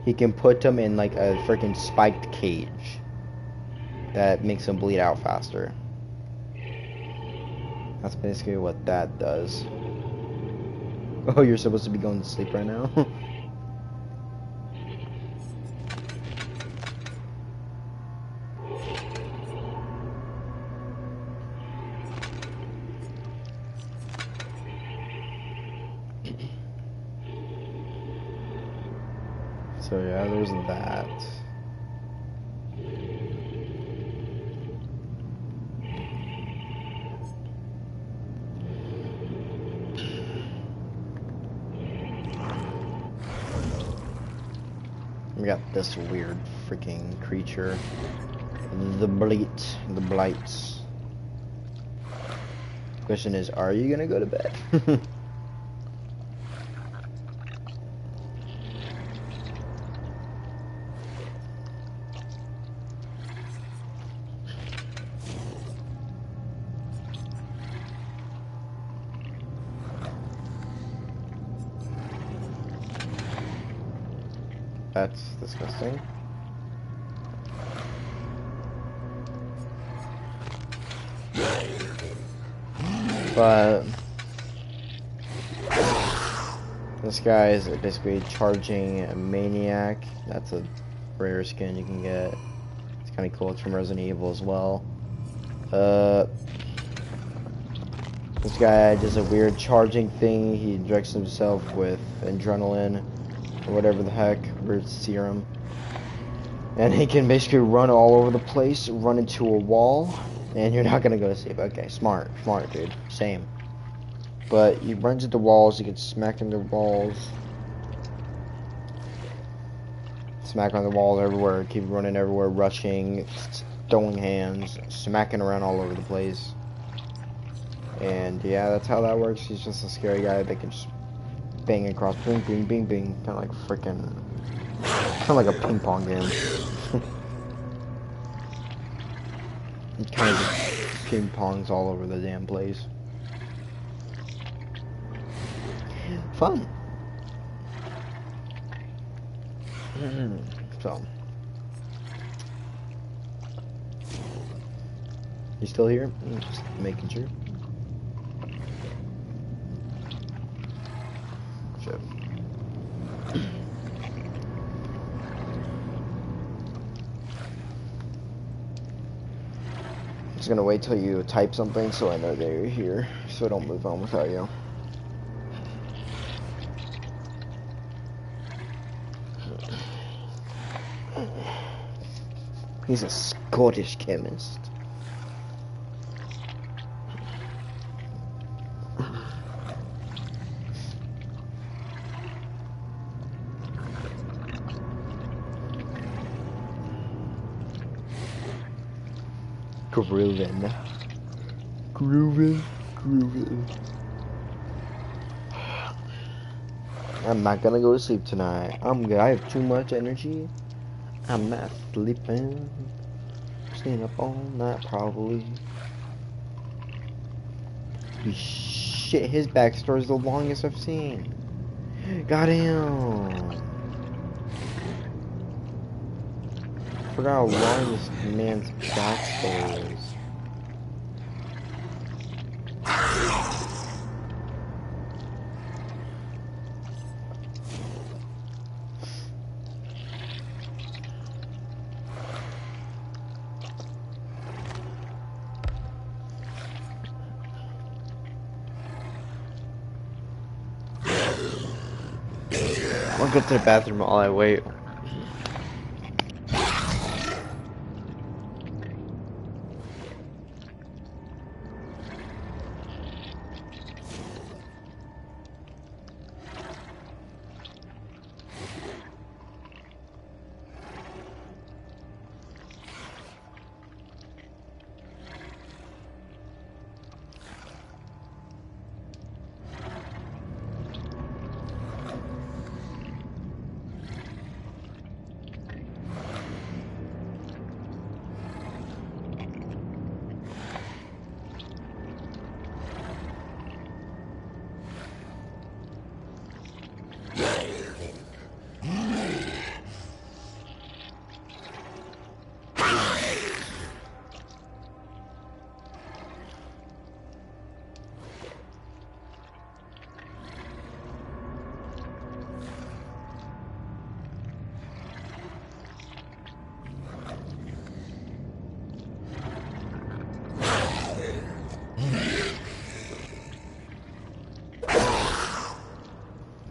he can put them in like a freaking spiked cage that makes them bleed out faster. That's basically what that does. Oh, you're supposed to be going to sleep right now? So yeah, there's that. We got this weird freaking creature. The blights. Question is, are you gonna go to bed? That's disgusting. But this guy is basically charging a maniac. That's a rare skin you can get. It's kind of cool. It's from Resident Evil as well. This guy does a weird charging thing. He injects himself with adrenaline or whatever the heck, weird serum. And he can basically run all over the place, run into a wall, and you're not gonna go to sleep. Okay, smart, dude. Same. But he runs into walls, he gets smacked into walls. Smack on the walls everywhere, keep running everywhere, rushing, throwing hands, smacking around all over the place. And yeah, that's how that works. He's just a scary guy that can just bang across, bing, bing, bing, bing. Kind of like freaking, kind of like a ping pong game. He kind of just ping pongs all over the damn place. Fun. So, you still here? Just making sure. Shit. I'm just gonna wait till you type something so I know that you're here, so I don't move on without you. He's a Scottish chemist. Groovin. Groovin. Groovin. I'm not gonna go to sleep tonight. I have too much energy. I'm not sleeping. Staying up all night probably. Shit, his backstory is the longest I've seen. Got him. Forgot how long this man's backstory is. I'll go to the bathroom while I wait.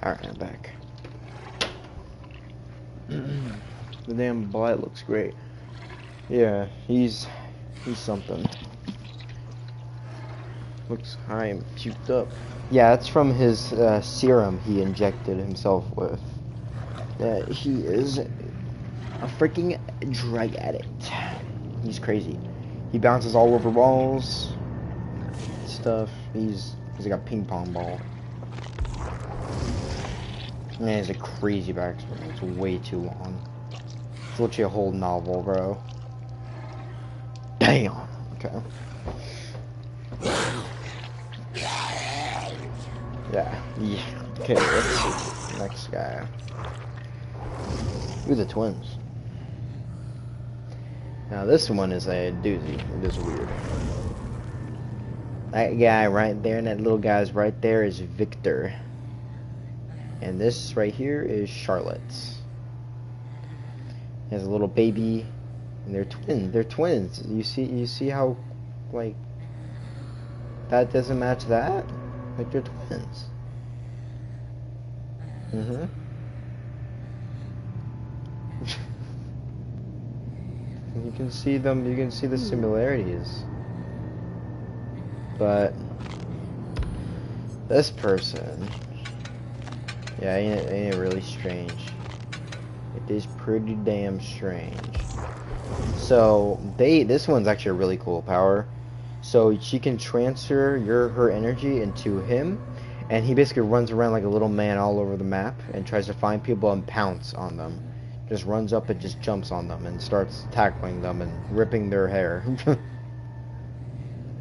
Alright, I'm back. The damn blight looks great. Yeah, he's something. Looks high and puked up. Yeah, it's from his serum he injected himself with. He is a freaking drug addict. He's crazy. He bounces all over walls. Stuff. He's like a ping pong ball. Man, it's a crazy backstory. It's way too long. It's literally a whole novel, bro. Damn. Okay. Yeah. Okay, let's see. Next guy. Ooh, the twins. Now this one is a doozy. It is weird. That guy right there and that little guy's right there is Victor. And this right here is Charlotte. Has a little baby, and they're twins. They're twins. You see how, like, that doesn't match that? Like, they're twins. You can see them. You can see the similarities. But this person. Yeah, ain't it really strange? It is pretty damn strange. So this one's actually a really cool power. So she can transfer her energy into him, and he basically runs around like a little man all over the map and tries to find people and pounce on them. Just runs up and just jumps on them and starts tackling them and ripping their hair.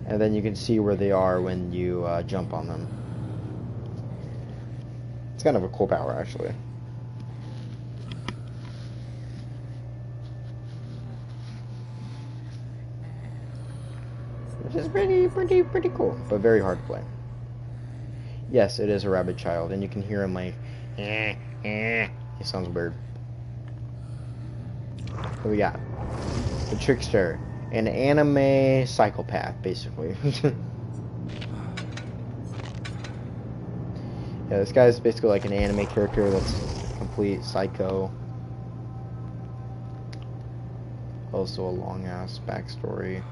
And then you can see where they are when you jump on them. It's kind of a cool power, actually. Which is pretty cool, but very hard to play. Yes, it is a rabbit child, and you can hear him like, It sounds weird. What we got? The Trickster, an anime psychopath, basically. Yeah, this guy's basically like an anime character that's complete psycho. Also a long ass backstory.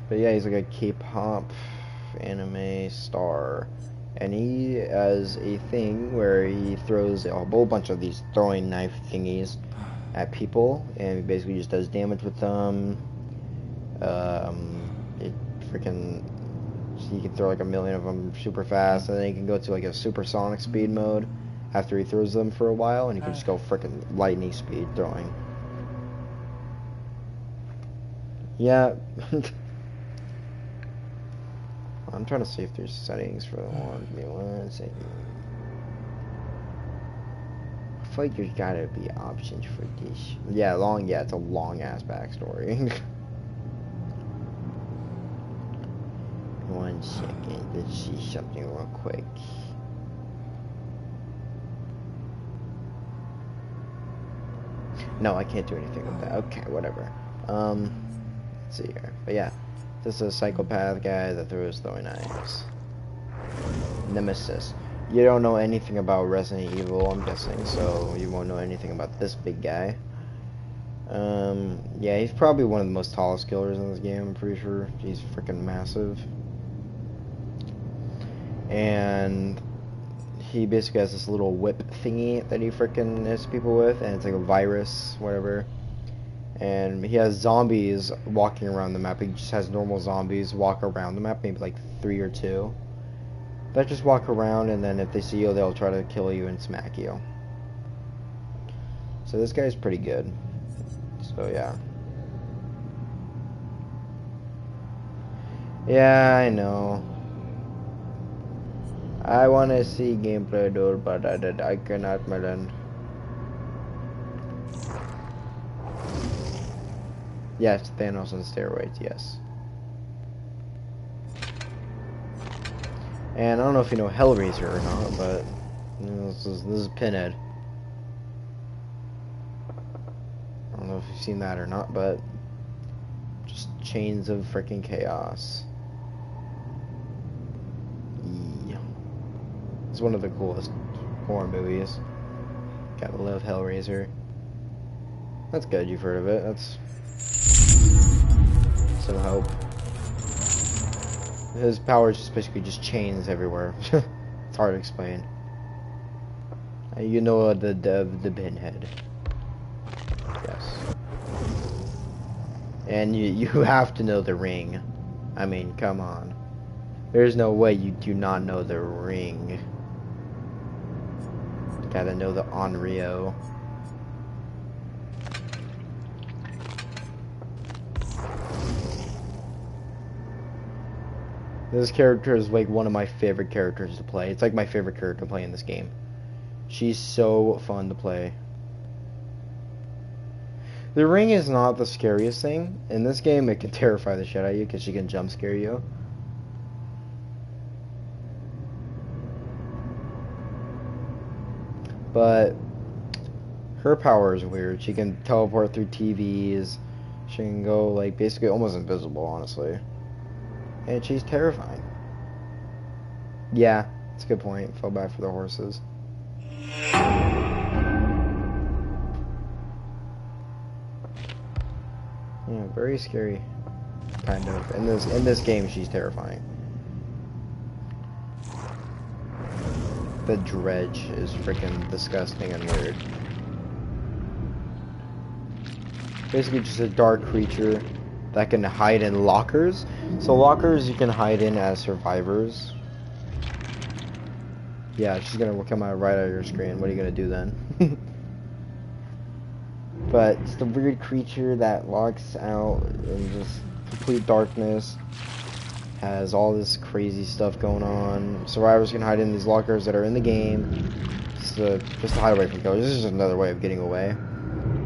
But yeah, he's like a K-pop anime star, and he has a thing where he throws a whole bunch of these throwing knife thingies at people, and he basically just does damage with them. It freaking, he can throw like a million of them super fast, and then he can go to like a supersonic speed mode after he throws them for a while, and he can just go freaking lightning speed throwing. Yeah. I'm trying to see if there's settings for the one. Give me 1 second. I feel like there's gotta be options for this. Yeah, it's a long ass backstory. 1 second, let's see something real quick. No, I can't do anything with that. Okay, whatever. Let's see here. But yeah, this is a psychopath guy that throws throwing knives. Nemesis. You don't know anything about Resident Evil, I'm guessing, so you won't know anything about this big guy. Yeah, he's probably one of the most tallest killers in this game, I'm pretty sure. He's freaking massive. And he basically has this little whip thingy that he freaking hits people with, and it's like a virus, whatever. And he has zombies walking around the map. He just has normal zombies walk around the map, maybe like 3 or 2. That just walk around, and then if they see you, they'll try to kill you and smack you. So this guy's pretty good. So yeah. Yeah, I know. I wanna see gameplay dude, but I cannot, Melon. Yes, Thanos on steroids, yes. And I don't know if you know Hellraiser or not, but you know, this is Pinhead. I don't know if you've seen that or not, but just chains of freaking chaos. Yeah. It's one of the coolest horror movies. Gotta love Hellraiser. That's good, you've heard of it. That's some hope. His power is just basically just chains everywhere. It's hard to explain. You know the Pinhead. Yes. And you have to know the Ring. I mean, come on. There's no way you do not know the Ring. Gotta know the Onryo. This character is like one of my favorite characters to play. It's like my favorite character to play in this game. She's so fun to play. The Ring is not the scariest thing. In this game, it can terrify the shit out of you because she can jump scare you. But her power is weird. She can teleport through TVs. She can go like basically almost invisible, honestly. And she's terrifying. Yeah, that's a good point. Felt bad for the horses. Yeah, very scary. Kind of. In this game, she's terrifying. The Dredge is freaking disgusting and weird. Basically just a dark creature that can hide in lockers. So lockers you can hide in as survivors. Yeah, she's gonna come out right out of your screen. What are you gonna do then? But it's the weird creature that locks out in just complete darkness. Has all this crazy stuff going on. Survivors can hide in these lockers that are in the game. Just to hide away from killers. This is just another way of getting away.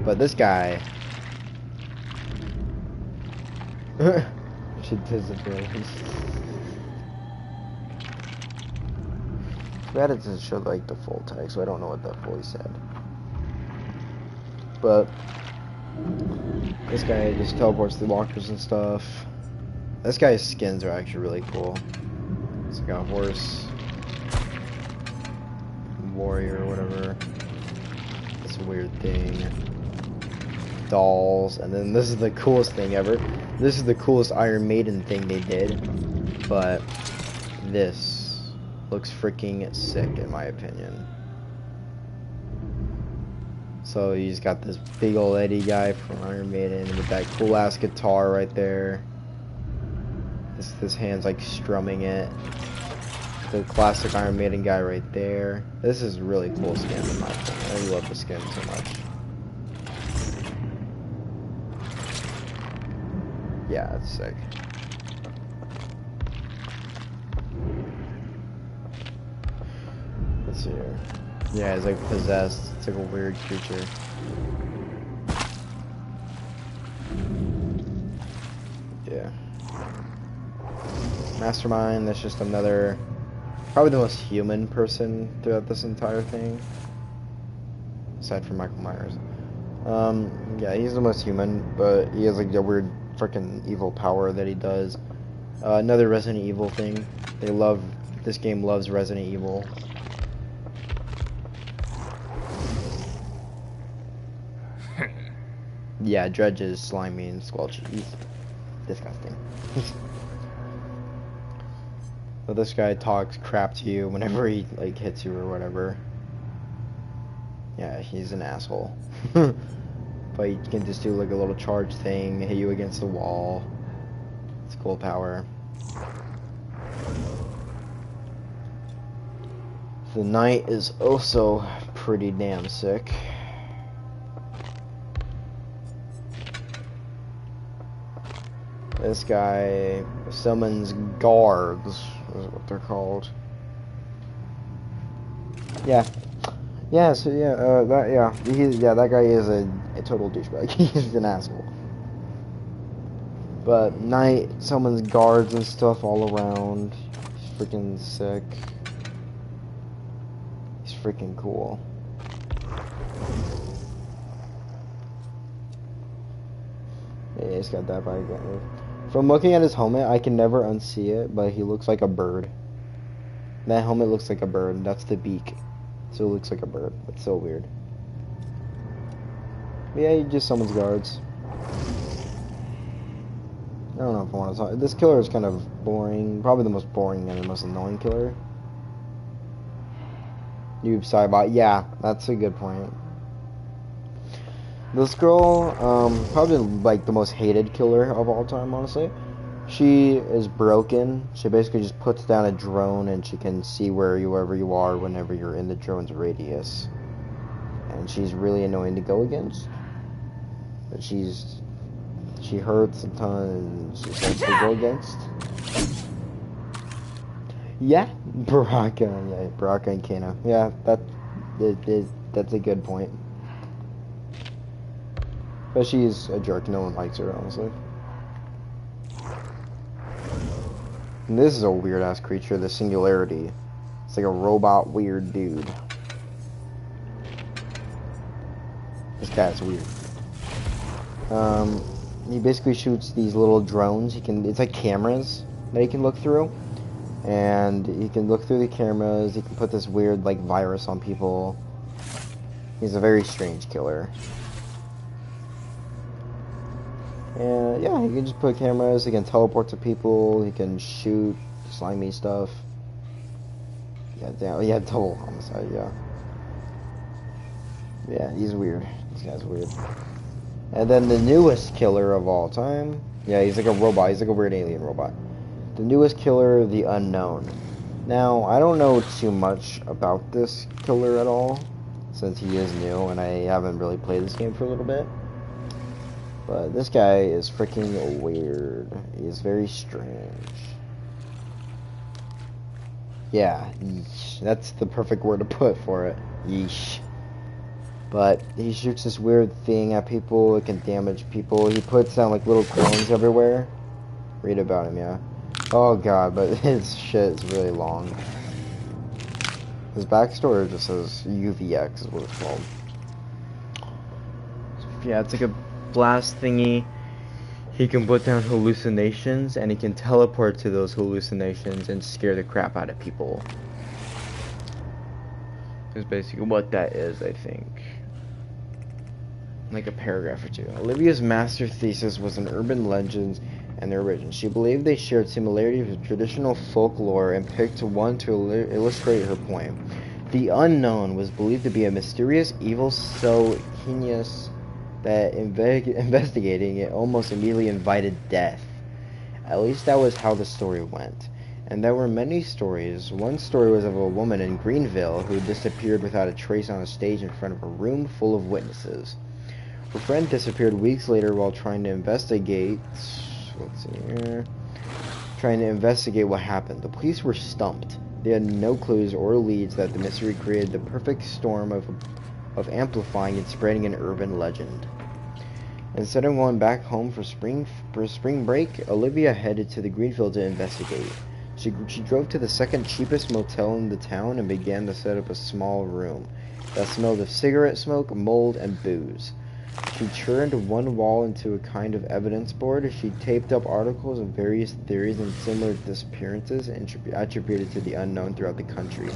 But this guy should disappear. Bad it doesn't show like the full text, so I don't know what that fully said. But this guy just teleports through lockers and stuff. This guy's skins are actually really cool. It's like a horse, warrior, or whatever. this weird thing. Dolls, and then this is the coolest thing ever. This is the coolest Iron Maiden thing they did, but this looks freaking sick in my opinion. So he's got this big old Eddie guy from Iron Maiden with that cool ass guitar right there. This hand's like strumming it. The classic Iron Maiden guy right there. This is really cool skin in my opinion. I love the skin so much. Yeah, it's sick. Let's see here. Yeah, it's like possessed. It's like a weird creature. Yeah. Mastermind, that's just another, probably the most human person throughout this entire thing. Aside from Michael Myers. Yeah, he's the most human, but he has like a weird freaking evil power that he does. Another Resident Evil thing. This game loves Resident Evil. Yeah, Dredge is slimy and squelchy. He's disgusting. But this guy talks crap to you whenever he like hits you or whatever. Yeah, he's an asshole. But you can just do like a little charge thing, hit you against the wall. It's cool power. The knight is also pretty damn sick. This guy summons guards, is what they're called. Yeah. Yeah, so yeah, that guy is a total douchebag. He's an asshole. But Knight summons guards and stuff all around. He's freaking sick. He's freaking cool. Yeah, he's got that bike. From looking at his helmet, I can never unsee it, but he looks like a bird. That helmet looks like a bird. That's the beak. So it looks like a bird. It's so weird. But yeah, he just summons guards. I don't know if I want to talk. This killer is kind of boring. Probably the most boring and the most annoying killer. Noob Saibot. Yeah, that's a good point. This girl, probably like the most hated killer of all time, honestly. She is broken. She basically just puts down a drone and she can see wherever you are whenever you're in the drone's radius. And she's really annoying to go against. But she hurts a ton and she's nice to go against. Yeah, Baraka and Kano. Yeah, that's a good point. But she's a jerk. No one likes her, honestly. And this is a weird ass creature, the Singularity. It's like a robot weird dude. This guy's weird. He basically shoots these little drones. It's like cameras that he can look through. And he can look through the cameras. He can put this weird like virus on people. He's a very strange killer. And yeah, he can just put cameras, he can teleport to people, he can shoot slimy stuff. Yeah, damn, yeah, double homicide, yeah. Yeah, he's weird. This guy's weird. And then the newest killer of all time. Yeah, he's like a robot, he's like a weird alien robot. The newest killer, the Unknown. Now, I don't know too much about this killer at all, since he is new and I haven't really played this game for a little bit. But this guy is freaking weird. He's very strange. Yeah, yeesh. That's the perfect word to put for it. Yeesh. But he shoots this weird thing at people. It can damage people. He puts down like little clones everywhere. Read about him, yeah. Oh god, but his shit is really long. His backstory just says UVX is what it's called. Yeah, it's like a blast thingy. He can put down hallucinations and he can teleport to those hallucinations and scare the crap out of people. Is basically what that is, I think. like a paragraph or two. Olivia's master thesis was on urban legends and their origins. She believed they shared similarities with traditional folklore and picked one to illustrate her point. The unknown was believed to be a mysterious evil so heinous that investigating it almost immediately invited death. At least that was how the story went. And there were many stories. One story was of a woman in Greenville who disappeared without a trace on a stage in front of a room full of witnesses. Her friend disappeared weeks later while trying to investigate. Let's see here. Trying to investigate what happened. The police were stumped. They had no clues or leads that the mystery created the perfect storm of amplifying and spreading an urban legend. Instead of going back home for spring break, Olivia headed to the Greenville to investigate. She drove to the second cheapest motel in the town and began to set up a small room that smelled of cigarette smoke, mold, and booze. She turned one wall into a kind of evidence board. She taped up articles of various theories and similar disappearances attributed to the unknown throughout the country.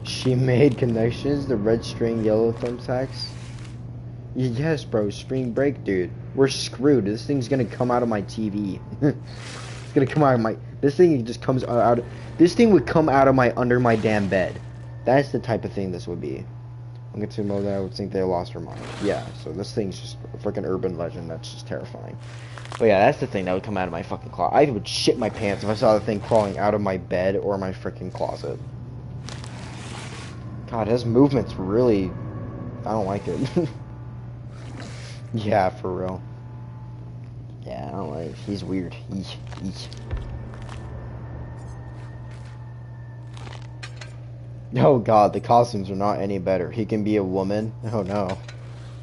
She made connections to red string, yellow thumbtacks. Yes, bro, spring break, dude. We're screwed. This thing's gonna come out of my TV. It's gonna come out of my... This thing just comes out... This thing would come out of under my damn bed. That's the type of thing this would be. I'm going to know that I would think they lost her mind. Yeah, so this thing's just a freaking urban legend. That's just terrifying. But yeah, that's the thing that would come out of my fucking closet. I would shit my pants if I saw the thing crawling out of my bed or my freaking closet. God, his movement's really... I don't like it. Yeah, for real. Yeah, I don't like... He's weird. Eesh. Oh god, the costumes are not any better. He can be a woman. Oh no.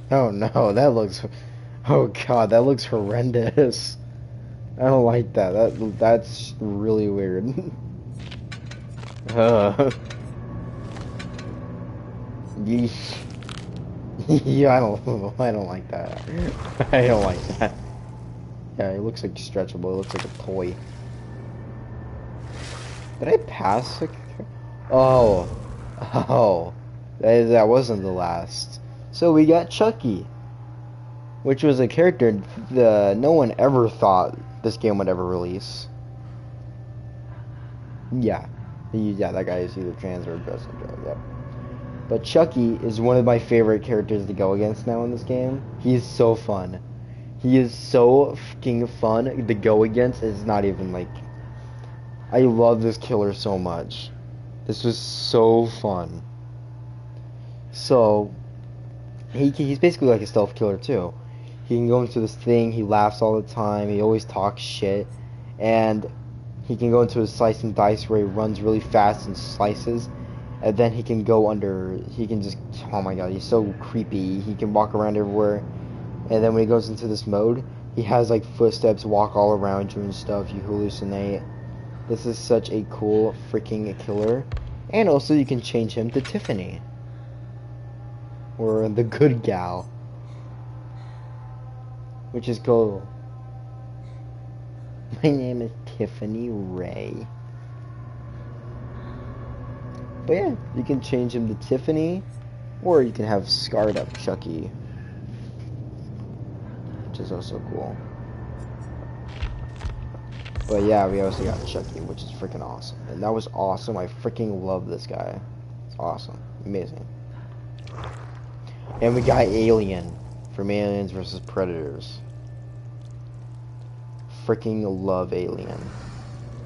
Oh no, that looks... Oh god, that looks horrendous. I don't like that. That's really weird. Yeesh. Yeah, I don't like that. I don't like that. Yeah, it looks like stretchable. It looks like a toy. Did I pass? Oh, that wasn't the last. So we got Chucky, which was a character no one ever thought this game would ever release. Yeah, that guy is either trans or dressed in drag. Yep. But Chucky is one of my favorite characters to go against now in this game. He is so fun. He is so fucking fun to go against. It's not even like... I love this killer so much. This was so fun. So, he's basically like a stealth killer too. He can go into this thing, he laughs all the time, he always talks shit, and he can go into a slice and dice where he runs really fast and slices, and then he can go under, he can just, oh my god, he's so creepy. He can walk around everywhere, and then when he goes into this mode, he has like footsteps walk all around you and stuff, you hallucinate. This is such a cool freaking killer. And also you can change him to Tiffany. Or the good gal. Which is cool. My name is Tiffany Ray. But yeah, you can change him to Tiffany. Or you can have scarred up Chucky. Which is also cool. But yeah, we also got Chucky, which is freaking awesome. And that was awesome. I freaking love this guy. It's awesome. Amazing. And we got Alien from Aliens vs. Predators. Freaking love Alien.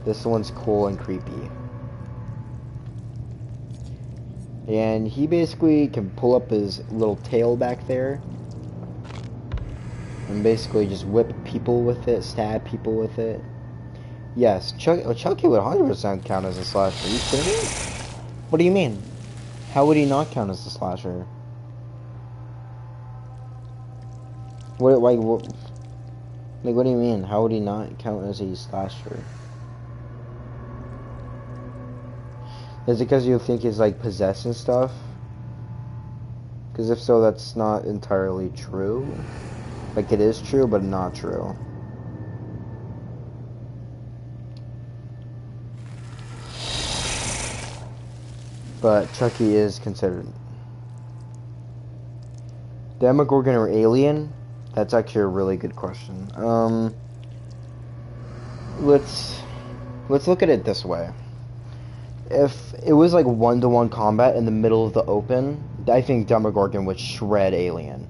This one's cool and creepy. And he basically can pull up his little tail back there. And basically just whip people with it, stab people with it. Yes, Chucky would 100% count as a slasher. Are you kidding me? What do you mean? How would he not count as a slasher? What do you mean? How would he not count as a slasher? Is it because you think he's like possessed and stuff? Because if so, that's not entirely true. Like it is true, but not true. But Chucky is considered. Demogorgon or alien? That's actually a really good question. Let's look at it this way. If it was like one-to-one combat in the middle of the open, I think Demogorgon would shred alien.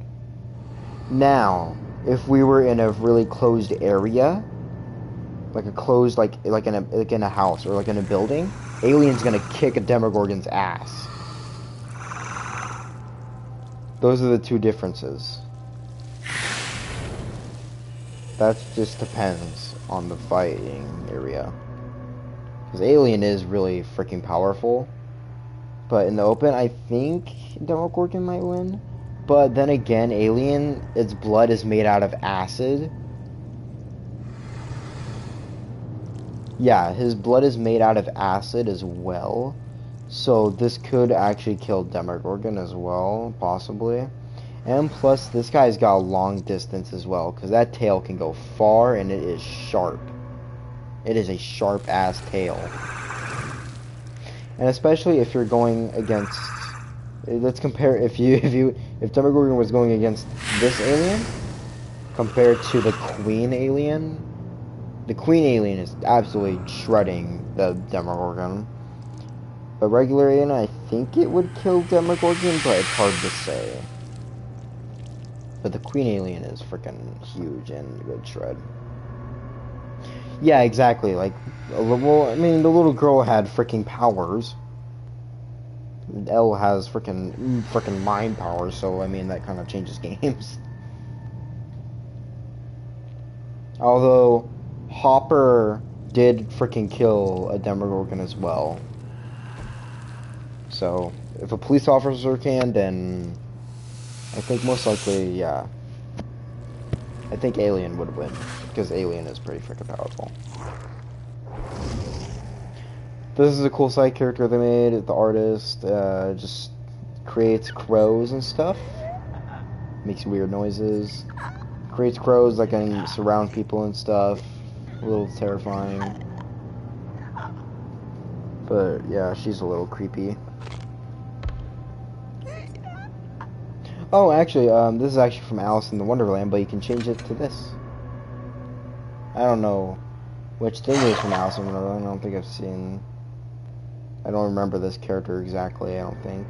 Now, if we were in a really closed area, like a closed like in a house or like in a building, alien's gonna kick a Demogorgon's ass. Those are the two differences. That just depends on the fighting area. Because alien is really freaking powerful. But in the open, I think Demogorgon might win. But then again, alien, its blood is made out of acid. Yeah, his blood is made out of acid as well. So this could actually kill Demogorgon as well, possibly. And plus, this guy's got a long distance as well, because that tail can go far, and it is sharp. It is a sharp-ass tail. And especially if you're going against... Let's compare, if Demogorgon was going against this alien, compared to the Queen alien, the Queen alien is absolutely shredding the Demogorgon. But regular alien, I think it would kill Demogorgon, but it's hard to say. But the Queen alien is freaking huge and would shred. Yeah, exactly. Like, well, I mean, the little girl had freaking powers. Elle has freaking mind powers, so I mean that kind of changes games. Although Hopper did freaking kill a Demogorgon as well. So if a police officer can, then I think most likely, yeah. I think Alien would win, because Alien is pretty freaking powerful. This is a cool side character they made. The artist just creates crows and stuff. Makes weird noises. Creates crows that can surround people and stuff. A little terrifying. But yeah, she's a little creepy. Oh, actually, this is actually from Alice in the Wonderland, but you can change it to this. I don't know which thing is from Alice in Wonderland. I don't think I've seen... I don't remember this character exactly, I don't think.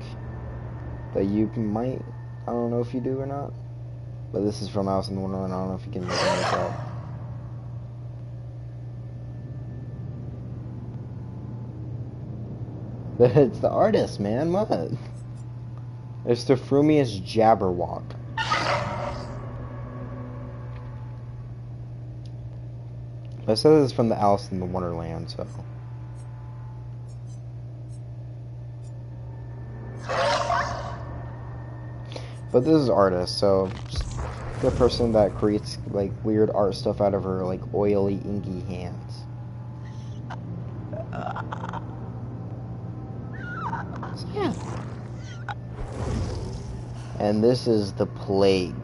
But you might... I don't know if you do or not. But this is from Alice in Wonderland. I don't know if you can make this out. But it's the artist, man. What? It's the frumiest Jabberwock. I said this is from the Alice in the Wonderland, so... But this is artist, so just the person that creates like weird art stuff out of her like oily, inky hands. So, yeah. And this is the Plague.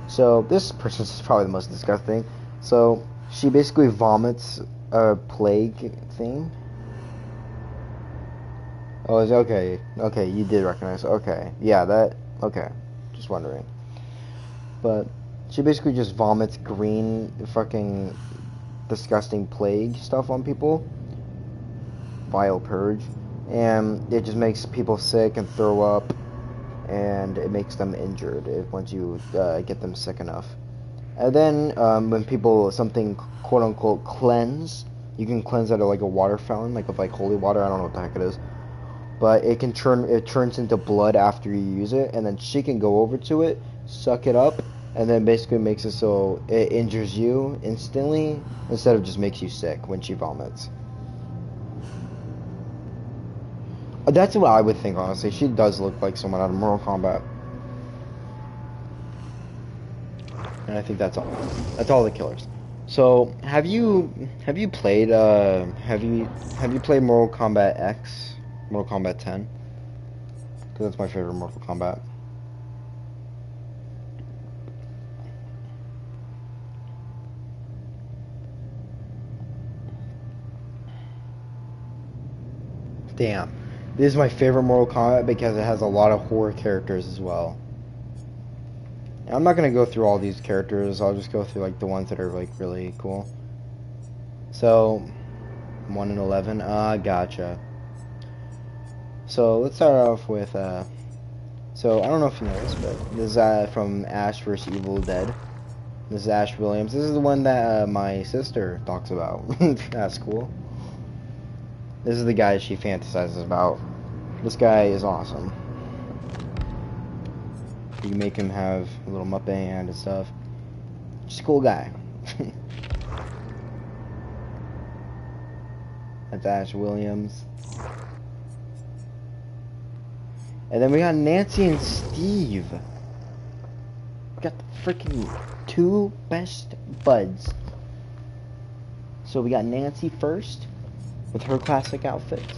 So this person is probably the most disgusting. So she basically vomits a plague thing. Oh, is okay. Okay, you did recognize. Okay, yeah, that. Okay, just wondering. But she basically just vomits green, fucking disgusting plague stuff on people. Vile purge, and it just makes people sick and throw up, and it makes them injured once you get them sick enough. And then when people something quote unquote cleanse, you can cleanse out of like a water fountain, like of like holy water. I don't know what the heck it is. But it turns into blood after you use it, and then she can go over to it, suck it up, and then basically makes it so it injures you instantly, instead of just makes you sick when she vomits. That's what I would think, honestly. She does look like someone out of Mortal Kombat. And I think that's all. That's all the killers. So, have you played have you played Mortal Kombat X? Mortal Kombat 10. Because that's my favorite Mortal Kombat. Damn. This is my favorite Mortal Kombat because it has a lot of horror characters as well. And I'm not gonna go through all these characters. I'll just go through like the ones that are like really cool. So, 1 and 11. Gotcha. So let's start off with so I don't know if you know this, but this is from Ash vs. Evil Dead. This is Ash Williams. This is the one that my sister talks about. That's cool. This is the guy she fantasizes about. This guy is awesome. You can make him have a little Muppet hand and stuff. Just a cool guy. That's Ash Williams. And then we got Nancy and Steve. We got the freaking 2 best buds. So we got Nancy first with her classic outfits.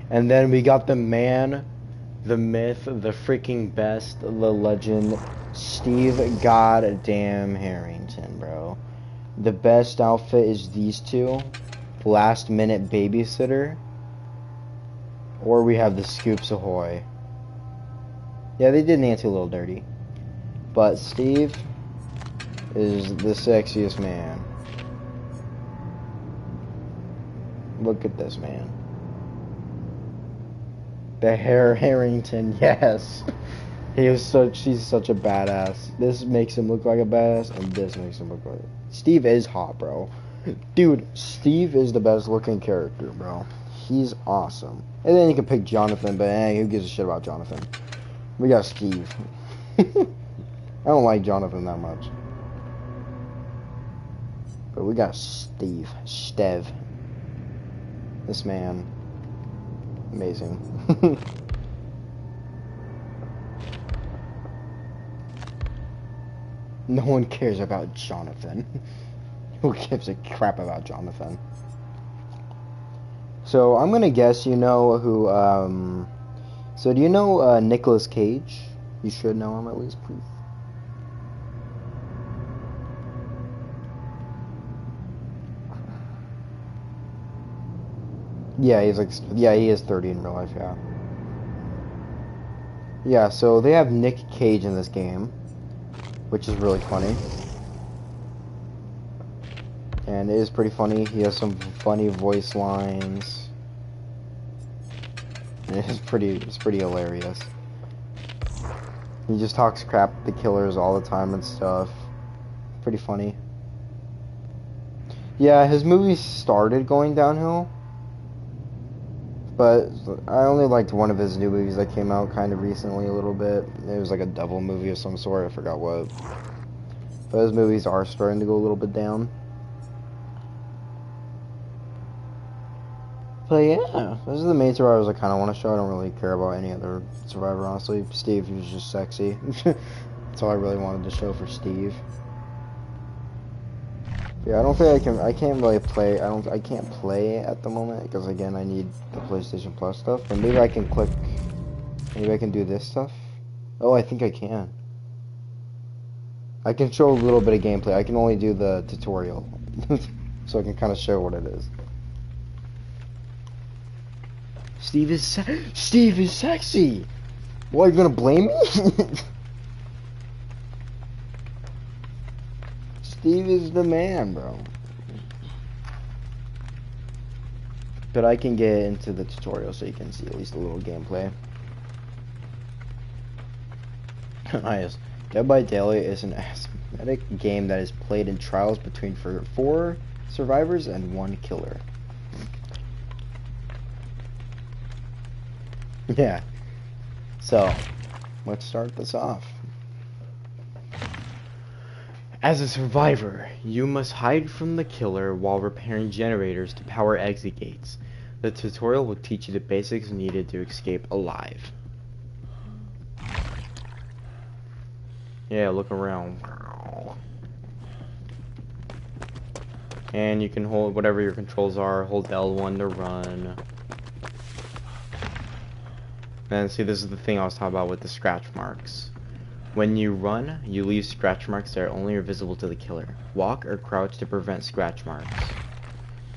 And then we got the man, the myth, the freaking best, the legend, Steve Goddamn Harrington, bro. The best outfit is these two. Last minute babysitter. Or we have the Scoops Ahoy. Yeah, they did Nancy a little dirty. But Steve is the sexiest man. Look at this man. The hair Harrington, yes. She's such a badass. This makes him look like a badass, and this makes him look like Steve is hot, bro. Dude, Steve is the best looking character, bro. He's awesome. And then you can pick Jonathan, but who gives a shit about Jonathan? We got Steve. I don't like Jonathan that much. But we got Steve. Stev. This man. Amazing. No one cares about Jonathan. Who gives a crap about Jonathan? So I'm gonna guess you know who. So do you know Nicolas Cage? You should know him at least, please. Yeah, he is 30 in real life. Yeah. Yeah. So they have Nick Cage in this game, which is really funny. And it is pretty funny. He has some funny voice lines. And it's pretty hilarious. He just talks crap to the killers all the time and stuff. Pretty funny. Yeah, his movies started going downhill. But I only liked one of his new movies that came out kind of recently a little bit. It was like a devil movie of some sort. I forgot what. But his movies are starting to go a little bit down. But yeah, those are the main survivors I kind of want to show. I don't really care about any other survivor, honestly. Steve, he was just sexy. That's all I really wanted to show for Steve. Yeah, I don't think I can't really play, I can't play at the moment, because again, I need the PlayStation Plus stuff. But maybe I can maybe I can do this stuff. Oh, I think I can. I can show a little bit of gameplay. I can only do the tutorial. So I can kind of show what it is. Steve is sexy! What, are you gonna blame me? Steve is the man, bro. But I can get into the tutorial so you can see at least a little gameplay. Nice. Dead by Daylight is an asymmetric game that is played in trials between 4 survivors and 1 killer. Yeah. So, let's start this off. As a survivor, you must hide from the killer while repairing generators to power exit gates. The tutorial will teach you the basics needed to escape alive. Yeah, look around. And you can hold whatever your controls are, hold L1 to run. And see, this is the thing I was talking about with the scratch marks. When you run, you leave scratch marks that are only visible to the killer. Walk or crouch to prevent scratch marks.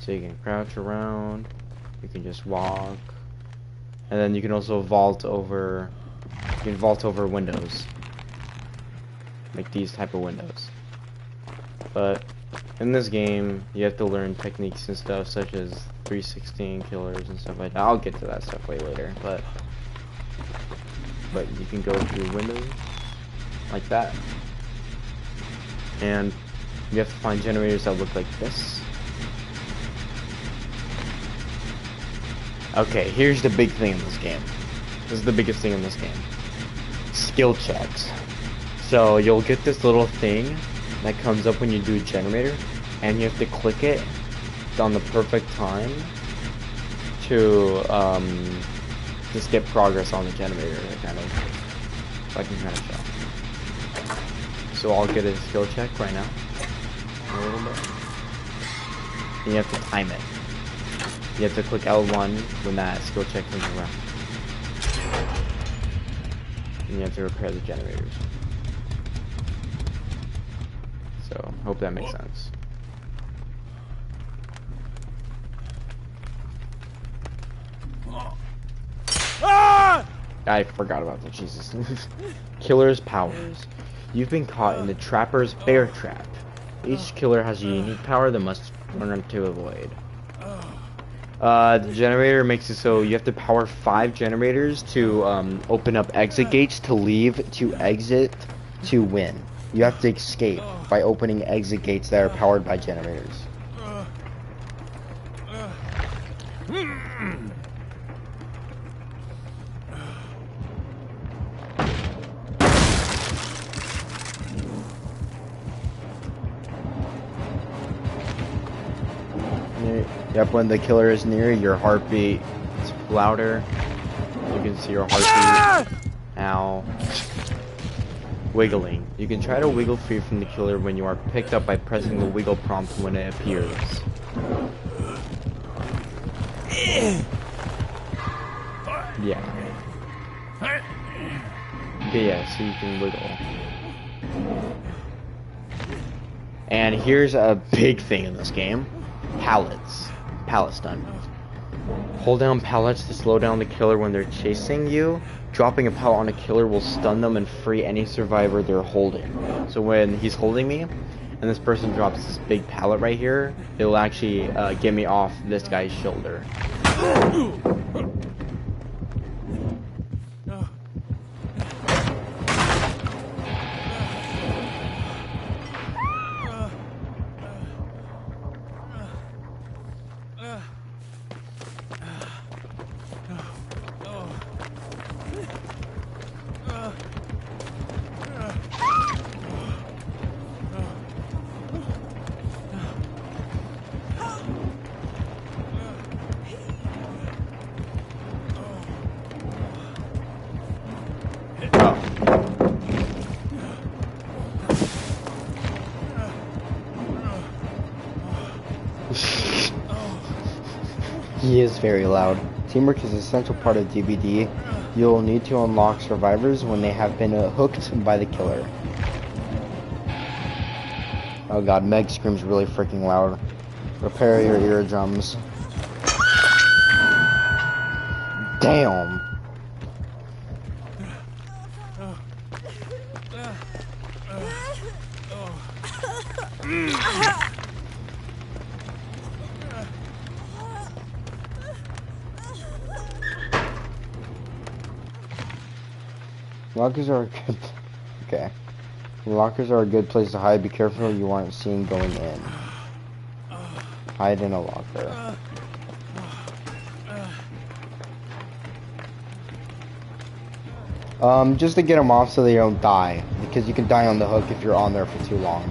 So you can crouch around, you can just walk, and then you can also vault over. You can vault over windows, like these type of windows. But in this game, you have to learn techniques and stuff such as 316 killers and stuff like that. I'll get to that stuff way later, but you can go through windows like that, and you have to find generators that look like this. Okay, here's the big thing in this game. This is the biggest thing in this game. Skill checks. So you'll get this little thing that comes up when you do a generator, and you have to click it on the perfect time to just get progress on the generator. That kind of, if I can kind of show. So I'll get a skill check right now, a little bit. And you have to time it. You have to click L1 when that skill check comes around. And you have to repair the generators. So, hope that makes sense. I forgot about that, Jesus. Killer's powers. You've been caught in the Trapper's Bear Trap. Each killer has a unique power that must learn to avoid. The generator makes it so you have to power 5 generators to open up exit gates to leave, to exit, to win. You have to escape by opening exit gates that are powered by generators. Yep, when the killer is near, your heartbeat is louder. You can see your heartbeat. Ow. Wiggling. You can try to wiggle free from the killer when you are picked up by pressing the wiggle prompt when it appears. Yeah. Okay, yeah, so you can wiggle. And here's a big thing in this game. Pallets. Pallet stun. Hold down pallets to slow down the killer when they're chasing you. Dropping a pallet on a killer will stun them and free any survivor they're holding. So when he's holding me, and this person drops this big pallet right here, it'll actually get me off this guy's shoulder. He is very loud. Teamwork is an essential part of DVD. You'll need to unlock survivors when they have been hooked by the killer. Oh god, Meg screams really freaking loud. Repair your eardrums. Damn! Lockers are a good... Okay. Lockers are a good place to hide. Be careful you aren't seen going in. Hide in a locker. Just to get them off so they don't die. Because you can die on the hook if you're on there for too long.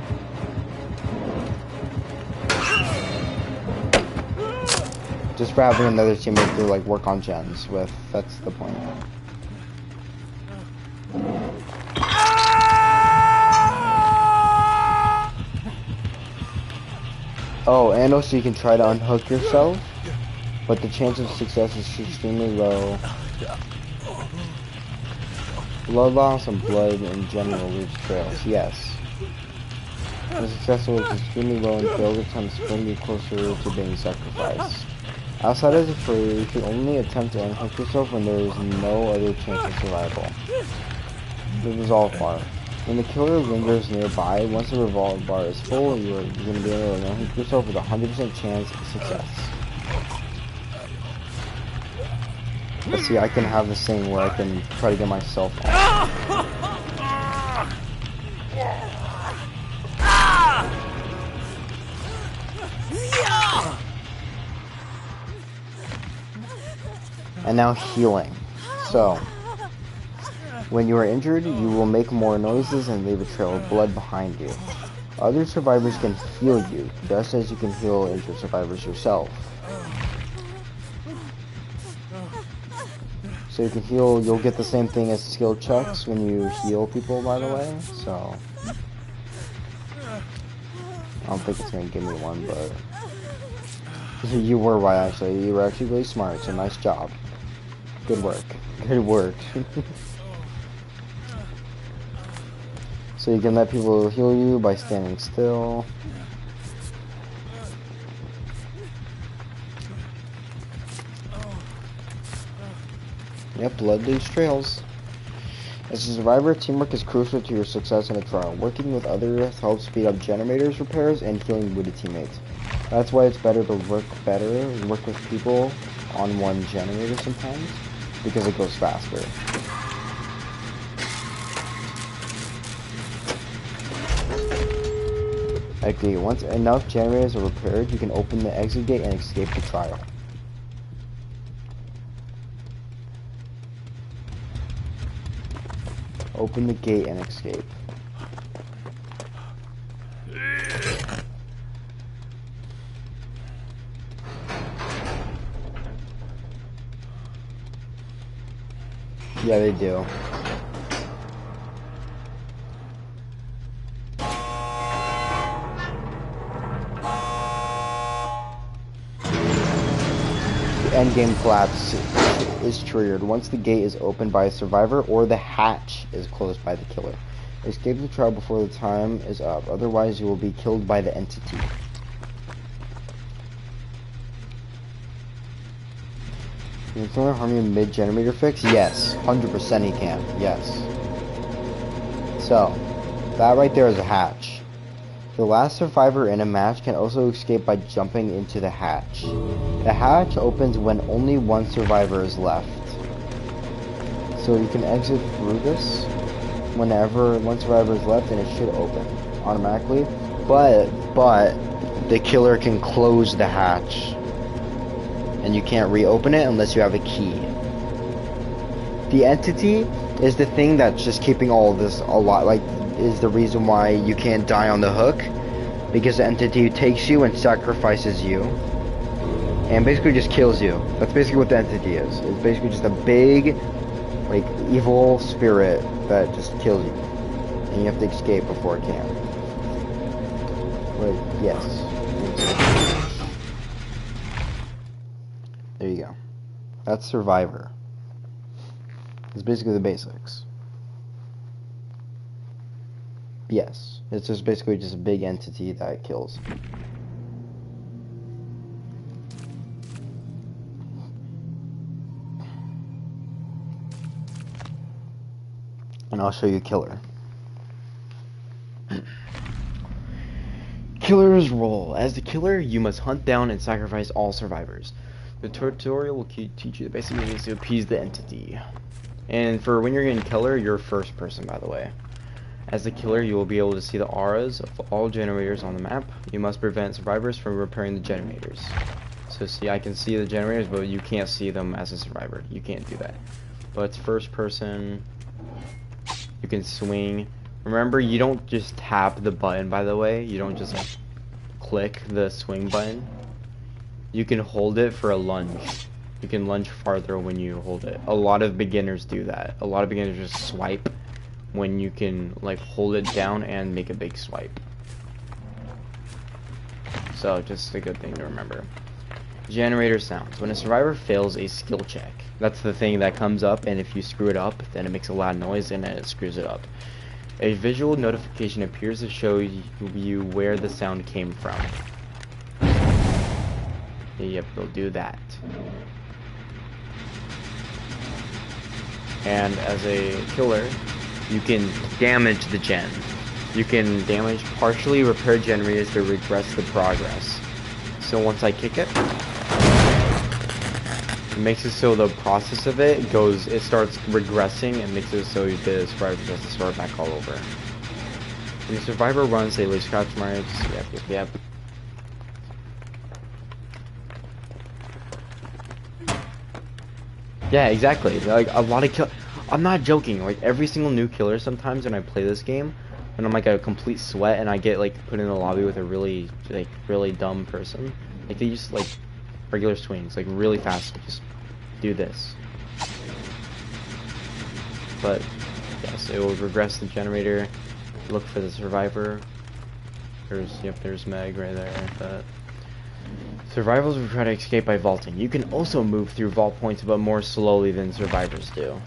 Just for having another teammate to like work on gens with. That's the point. Oh, and also you can try to unhook yourself, but the chance of success is extremely low. Blood loss and blood in general leaves trails. Yes. The successful is extremely low and failed attempts bring you closer to being sacrificed. Outsiders are free. You can only attempt to unhook yourself when there is no other chance of survival. The resolve bar. When the killer lingers nearby, once the resolve bar is full, you're going to be able to unhook yourself with a 100% chance of success. Let's see, I can have this thing where I can try to get myself on. And now healing. So, when you are injured, you will make more noises and leave a trail of blood behind you. Other survivors can heal you, just as you can heal injured survivors yourself. So you can heal, you'll get the same thing as skill checks when you heal people, by the way, so. I don't think it's gonna give me one, but. You were right, actually. You were actually really smart, so nice job. Good work. Good work. So you can let people heal you by standing still. Yep, blood leaves trails. As a survivor, teamwork is crucial to your success in a trial. Working with others helps speed up generators repairs and healing wounded teammates. That's why it's better to work with people on one generator sometimes, because it goes faster. Okay, once enough generators are repaired, you can open the exit gate and escape the trial. Open the gate and escape. Yeah, they do. The endgame collapse is triggered once the gate is opened by a survivor or the hatch is closed by the killer. Escape the trial before the time is up, otherwise you will be killed by the entity. Can the killer harm you mid-generator fix? Yes, 100% he can, yes. So, that right there is a hatch. The last survivor in a match can also escape by jumping into the hatch. The hatch opens when only one survivor is left. So you can exit through this whenever one survivor is left, and it should open automatically. But the killer can close the hatch, and you can't reopen it unless you have a key. The entity is the thing that's just keeping all of this alive, like, is the reason why you can't die on the hook, because the entity takes you and sacrifices you and basically just kills you. That's basically what the entity is. It's basically just a big, like, evil spirit that just kills you, and you have to escape before it can. But yes, there you go. That's Survivor. It's basically the basics. Yes, it's just basically just a big entity that kills. And I'll show you Killer. Killer's role. As the killer, you must hunt down and sacrifice all survivors. The tutorial will teach you the basic ways to appease the entity. And for when you're getting killer, you're first person, by the way. As the killer, you will be able to see the auras of all generators on the map. You must prevent survivors from repairing the generators. So see, I can see the generators, but you can't see them as a survivor. You can't do that. But it's first person. You can swing. Remember, you don't just tap the button, by the way. You don't just click the swing button. You can hold it for a lunge. You can lunge farther when you hold it. A lot of beginners do that. A lot of beginners just swipe when you can, like, hold it down and make a big swipe. So just a good thing to remember. Generator sounds. When a survivor fails a skill check, that's the thing that comes up, and if you screw it up, then it makes a loud noise and then it screws it up. A visual notification appears to show you where the sound came from. Yep, they'll do that. And as a killer, you can damage the gen. You can damage partially repair generators to regress the progress. So once I kick it, it makes it so the process of it starts regressing and makes it so the survivor has to start back all over. When the survivor runs, they lose scratch marks. Yep. Yeah, exactly. Like a lot of I'm not joking. Like every single new killer, sometimes when I play this game, when I'm like a complete sweat and I get like put in a lobby with a really dumb person, like they use like regular swings, like really fast. Just do this. But yes, it will regress the generator. Look for the survivor. There's Meg right there. But survivors will try to escape by vaulting. You can also move through vault points, but more slowly than survivors do.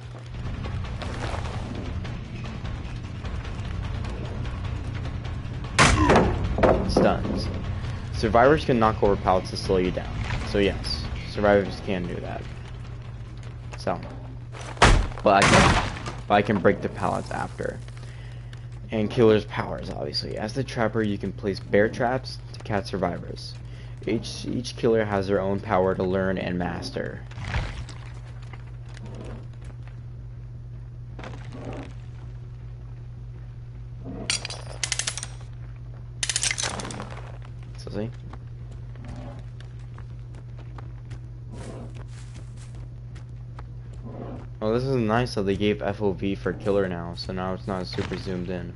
Stuns. Survivors can knock over pallets to slow you down. So yes, survivors can do that. So, but I can break the pallets after. And killer's powers, obviously. As the trapper, you can place bear traps to catch survivors. Each killer has their own power to learn and master. So see? Oh, this is nice that they gave FOV for killer now, so now it's not super zoomed in.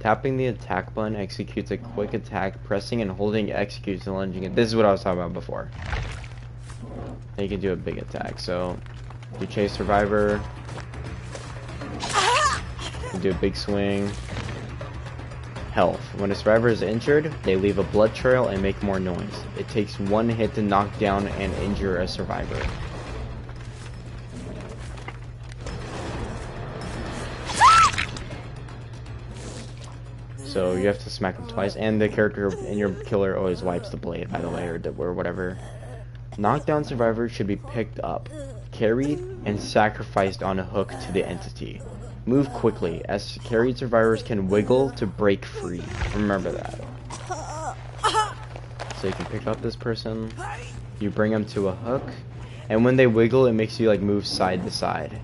Tapping the attack button executes a quick attack. Pressing and holding executes and lunging it. This is what I was talking about before. Then you can do a big attack. So, you chase survivor. You do a big swing. Health. When a survivor is injured, they leave a blood trail and make more noise. It takes one hit to knock down and injure a survivor. So you have to smack them twice, and the character in your killer always wipes the blade, by the way, or whatever. Knockdown survivors should be picked up, carried, and sacrificed on a hook to the entity. Move quickly, as carried survivors can wiggle to break free. Remember that. So you can pick up this person, you bring them to a hook, and when they wiggle, it makes you like move side to side.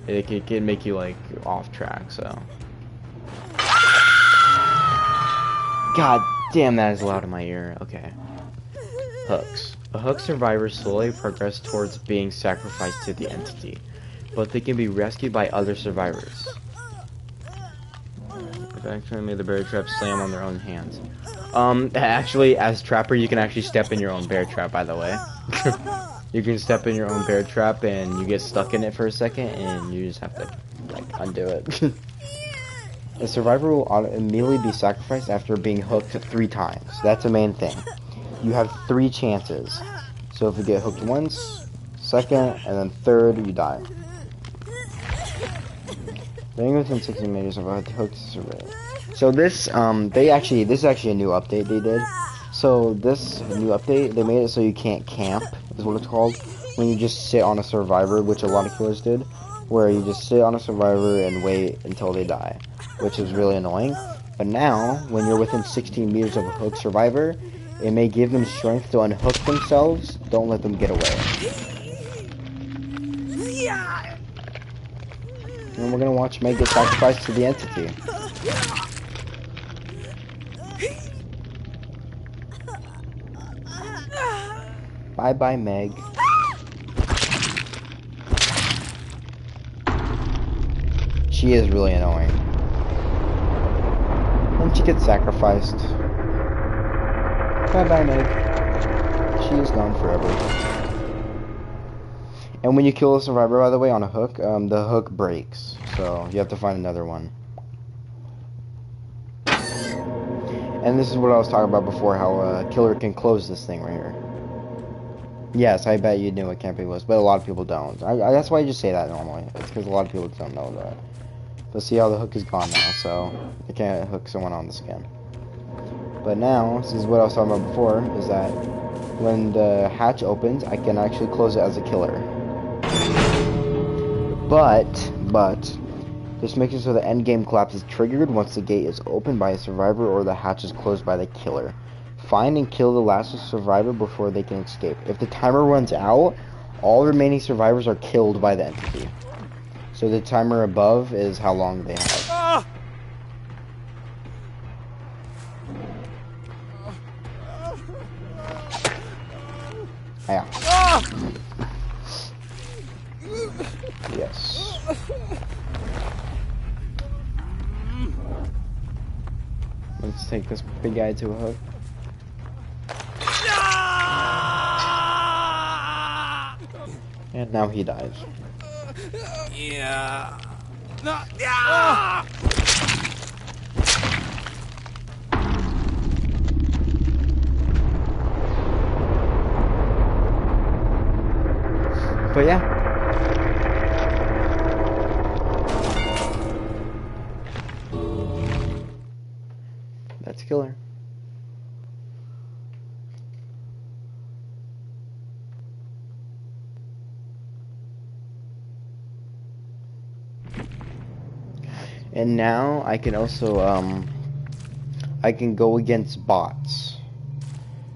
It can make you like off track, so. God damn, that is loud in my ear. Okay. Hooks. A hook survivor slowly progress towards being sacrificed to the entity, but they can be rescued by other survivors. If actually made the bear trap slam on their own hands. Actually, as trapper, you can actually step in your own bear trap, by the way. You can step in your own bear trap and you get stuck in it for a second and you just have to, like, undo it. The survivor will immediately be sacrificed after being hooked 3 times. That's the main thing. You have 3 chances. So if you get hooked once, second, and then third, you die. Being within 60 meters of a hooked survivor. So this, this is actually a new update they did. So this new update, they made it so you can't camp, is what it's called. When you just sit on a survivor, which a lot of killers did. Where you just sit on a survivor and wait until they die. Which is really annoying. But now, when you're within 16 meters of a hooked survivor, it may give them strength to unhook themselves. Don't let them get away. And we're gonna watch Meg get sacrificed to the entity. Bye bye, Meg. She is really annoying. And she gets sacrificed. Bye bye, Meg. She is gone forever. And when you kill a survivor, by the way, on a hook, the hook breaks. So you have to find another one. And this is what I was talking about before, how a killer can close this thing right here. Yes, I bet you knew what camping was, but a lot of people don't. That's why I just say that normally. It's because a lot of people don't know that. But see how the hook is gone now, so I can't hook someone on the skin. But now, this is what I was talking about before, is that when the hatch opens, I can actually close it as a killer. But, just making sure the endgame collapse is triggered once the gate is opened by a survivor or the hatch is closed by the killer. Find and kill the last survivor before they can escape. If the timer runs out, all remaining survivors are killed by the entity. So the timer above is how long they have. Yeah. Yes. Let's take this big guy to a hook. And now he dies. Yeah. No. Yeah. But yeah. That's killer. And now I can also I can go against bots.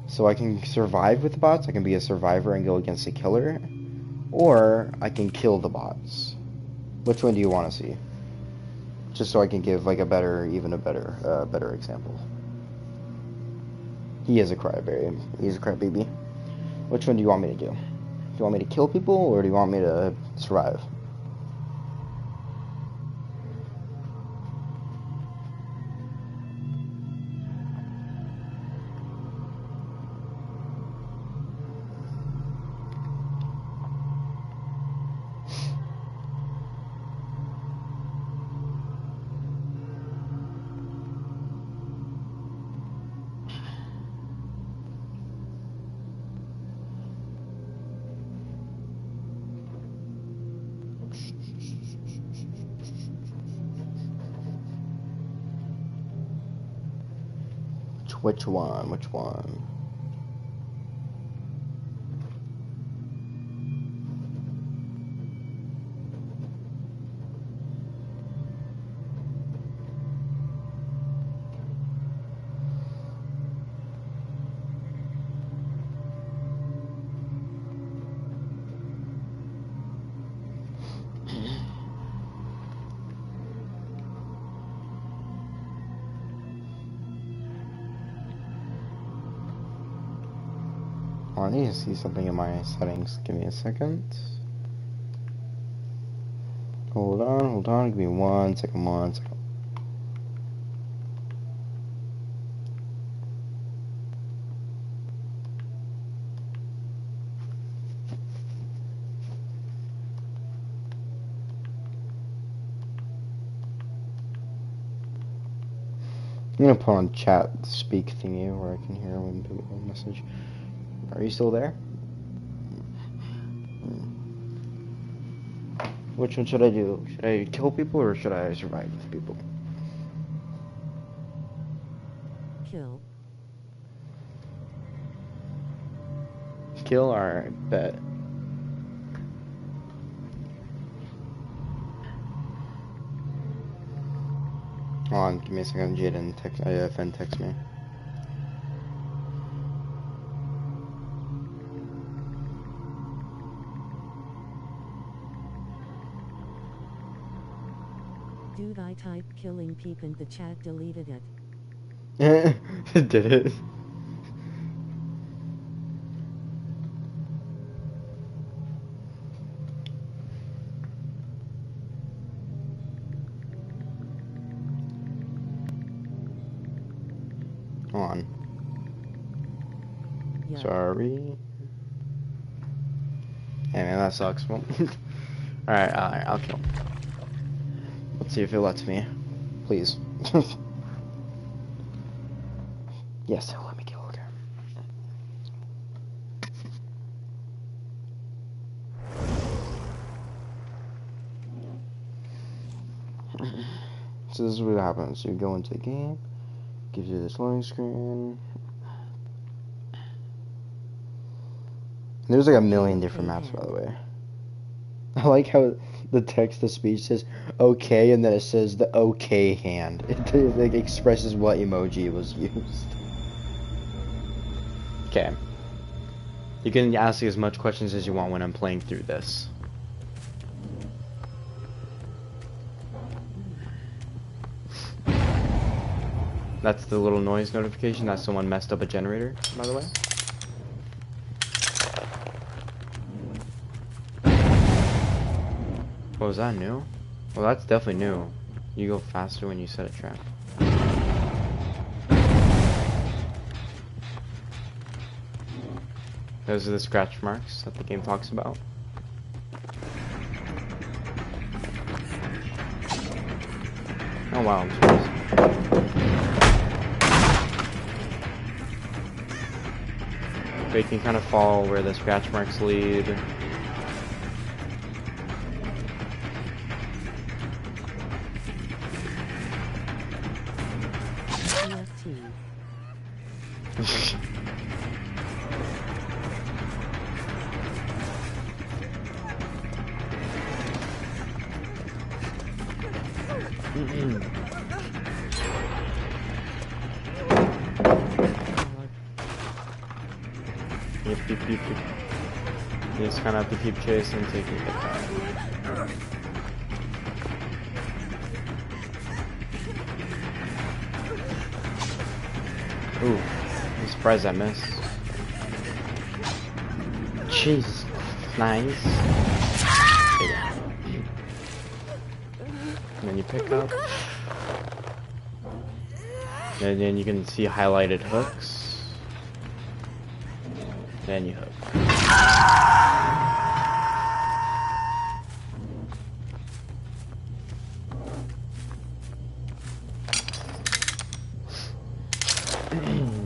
So I can survive with the bots, I can be a survivor and go against a killer, or I can kill the bots. Which one do you want to see? Just so I can give like a better example. He is a crybaby. He's a crybaby. Which one do you want me to do? Do you want me to kill people or do you want me to survive? Which one? Which one? Oh, I need to see something in my settings. Give me a second. Hold on. Give me 1 second, 1 second. I'm gonna put on chat speak thingy where I can hear when people message. Are you still there? Which one should I do? Should I kill people or should I survive with people? Kill. Kill? Alright, bet. Hold on, give me a second. Jaden text me. Dude, I typed killing peep and the chat deleted it. Did it? Hold on. Yeah. Sorry. Hey man, that sucks. Well, alright, I'll kill him. Let's see if it lets me. Please. Yes, let me kill. Okay. So this is what happens. You go into the game, gives you this loading screen. There's like a million different maps, by the way. I like how the text to speech says okay, and then it says the okay hand. It like expresses what emoji was used. Okay. You can ask as much questions as you want when I'm playing through this. That's the little noise notification that someone messed up a generator, by the way. What was that, new? Well, that's definitely new. You go faster when you set a trap. Those are the scratch marks that the game talks about. Oh wow, I'm surprised. So you can kind of follow where the scratch marks lead. You just kind of have to keep chasing until you can get that. Ooh, I'm surprised I missed. Jesus, nice. And then you pick up. And then you can see highlighted hooks. Then you hook.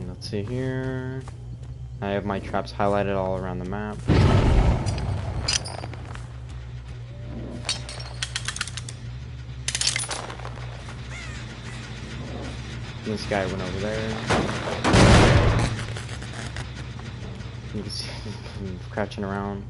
Let's see here. I have my traps highlighted all around the map. This guy went over there. You can see him crouching around.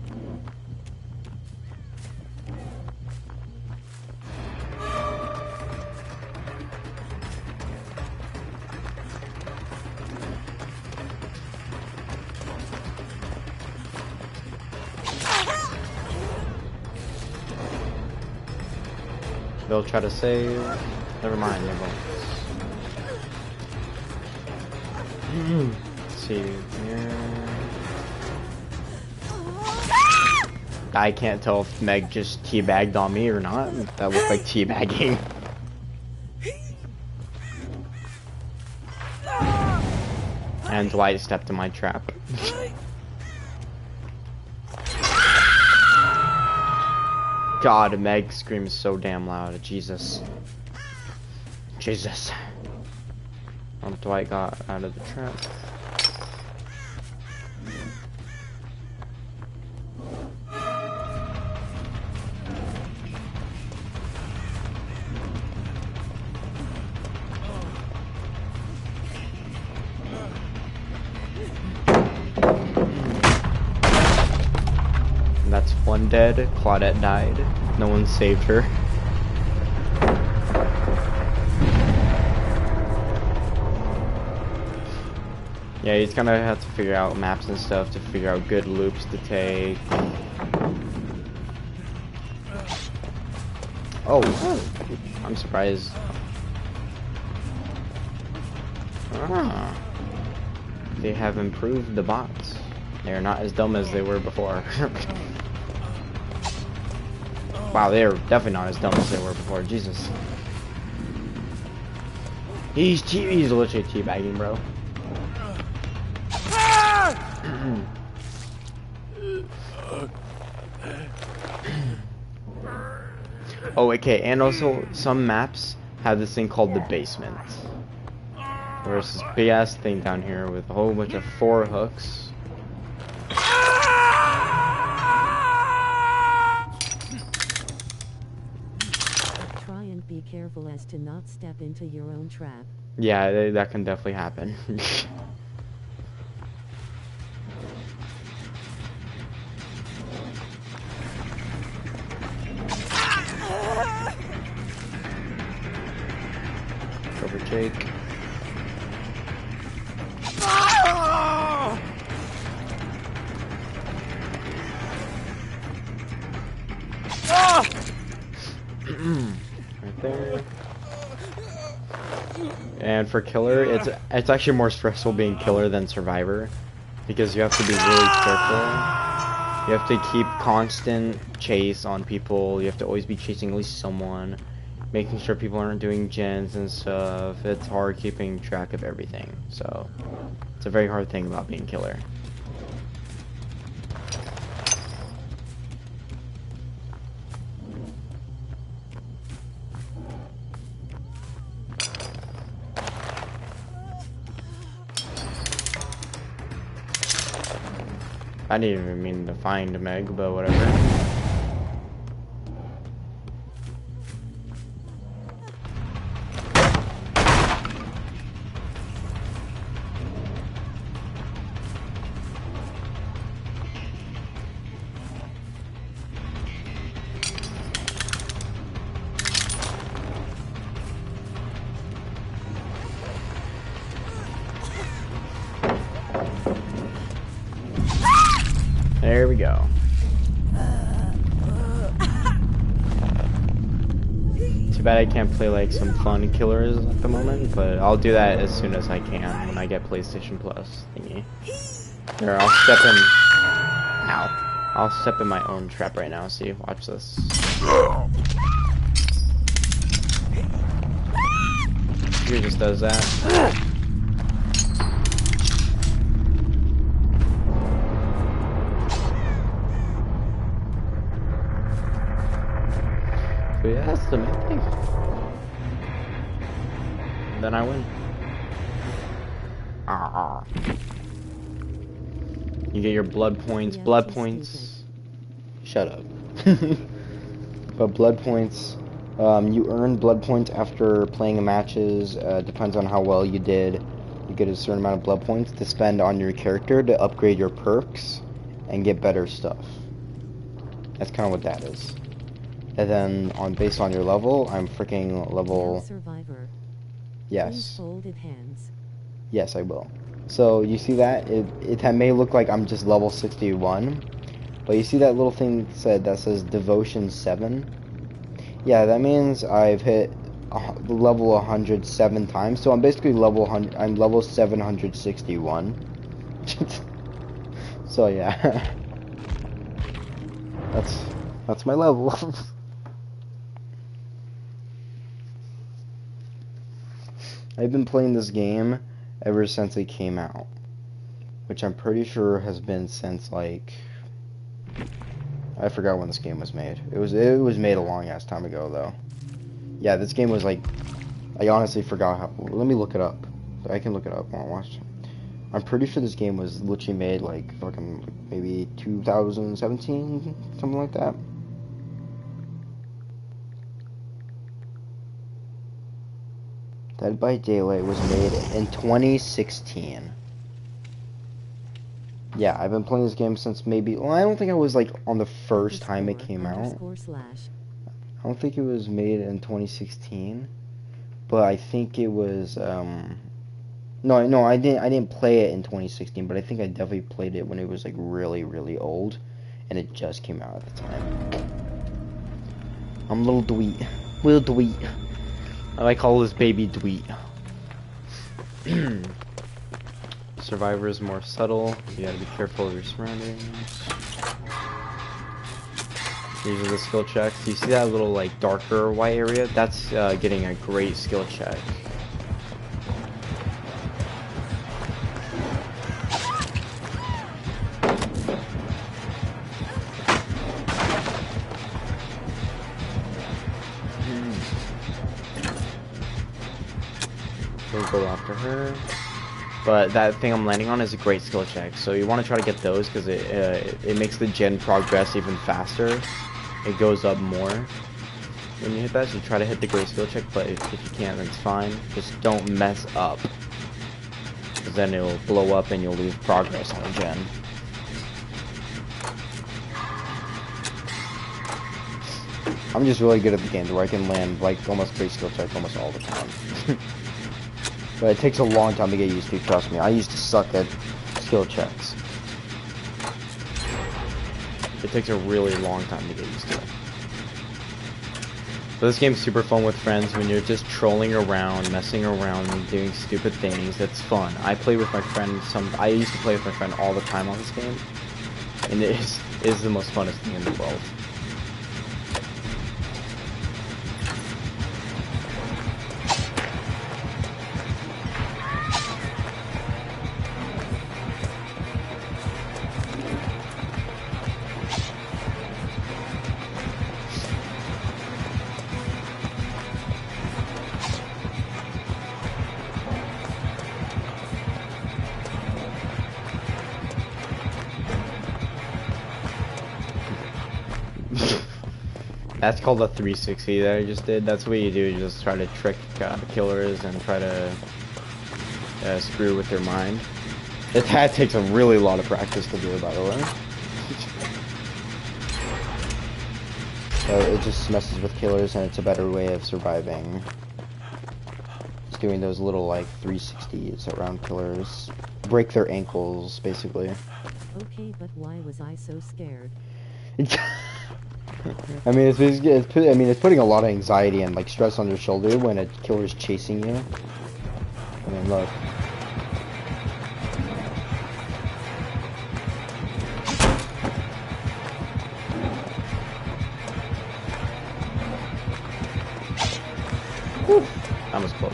They'll try to save. Never mind, they won't. Let's see here. I can't tell if Meg just teabagged on me or not. That looked like teabagging. And Dwight stepped in my trap. God, Meg screams so damn loud. Jesus. Jesus. Dwight got out of the trap. That's one dead. Claudette died. No one saved her. Yeah, you kind of have to figure out maps and stuff to figure out good loops to take. Oh, I'm surprised. Ah, they have improved the bots. They are not as dumb as they were before. Wow, they are definitely not as dumb as they were before. Jesus. He's literally teabagging, bro. Oh, okay, and also some maps have this thing called the basement. There's this big ass thing down here with a whole bunch of 4 hooks. Try and be careful. careful as to not step into your own trap. Yeah, that can definitely happen. Cover Jake. Right there. And for killer, it's actually more stressful being killer than survivor, because you have to be really careful. You have to keep constant chase on people. You have to always be chasing at least someone, making sure people aren't doing gens and stuff. It's hard keeping track of everything. So it's a very hard thing about being killer. I didn't even mean to find Meg, but whatever. There we go. Too bad I can't play like some fun killers at the moment, but I'll do that as soon as I can when I get PlayStation Plus thingy. Here, I'll step in. Ow. I'll step in my own trap right now. See, watch this. He just does that. But yeah, that's the main thing. And then I win. Ah. You get your blood points. Blood points. Shut up. But blood points. You earn blood points after playing matches. Depends on how well you did. You get a certain amount of blood points to spend on your character to upgrade your perks and get better stuff. That's kind of what that is. And then, based on your level, I'm freaking level. Survivor. Yes. Folded hands. Yes, I will. So you see that it may look like I'm just level 61, but you see that little thing that says Devotion 7. Yeah, that means I've hit the level 107 times. So I'm basically level 100. I'm level 761. So yeah, that's my level. I've been playing this game ever since it came out, which I'm pretty sure has been since like I forgot when this game was made. It was made a long ass time ago though. Yeah, this game was like I honestly forgot how. Let me look it up. I can look it up while I watch. I'm pretty sure this game was literally made like fucking maybe 2017, something like that. Dead by Daylight was made in 2016. Yeah, I've been playing this game since maybe. Well, I don't think I was like on the first time it came out. I don't think it was made in 2016, but I think it was. No, I didn't play it in 2016, but I think I definitely played it when it was like really, really old, and it just came out at the time. I'm little Dweet. Little Dweet. I like call this baby Dweet. Survivor is more subtle. You gotta be careful of your surroundings. These are the skill checks. You see that little like darker white area? That's getting a great skill check. We'll go after her. But that thing I'm landing on is a great skill check. So you want to try to get those because it makes the gen progress even faster. It goes up more. when you hit that, you try to hit the gray skill check, but if you can't, that's fine. Just don't mess up. Because then it'll blow up and you'll lose progress on a gen. I'm just really good at the games where I can land like almost gray skill check almost all the time. But it takes a long time to get used to, trust me. I used to suck at skill checks. It takes a really long time to get used to it. So this game's super fun with friends when you're just trolling around, messing around, and doing stupid things. It's fun. I play with my friend I used to play with my friend all the time on this game. And it is the most funnest thing in the world. That's called a 360 that I just did. That's what you do, you just try to trick killers and try to screw with their mind. That takes a really lot of practice to do, by the way. So it just messes with killers and it's a better way of surviving. Just doing those little like 360s around killers. Break their ankles, basically. Okay, but why was I so scared? I mean, it's putting a lot of anxiety and like stress on your shoulder when a killer's chasing you. I mean, look. Whew. That was close.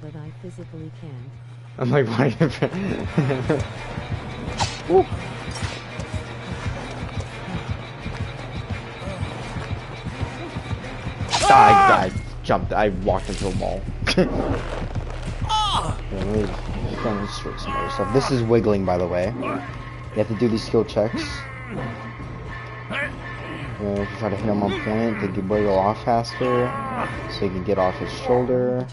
But I physically can't. I'm like, why? Woo. I jumped. I walked into a wall. Let me demonstrate some other stuff. This is wiggling, by the way. You have to do these skill checks. If you try to hit him on point, they can wiggle off faster, so you can get off his shoulder.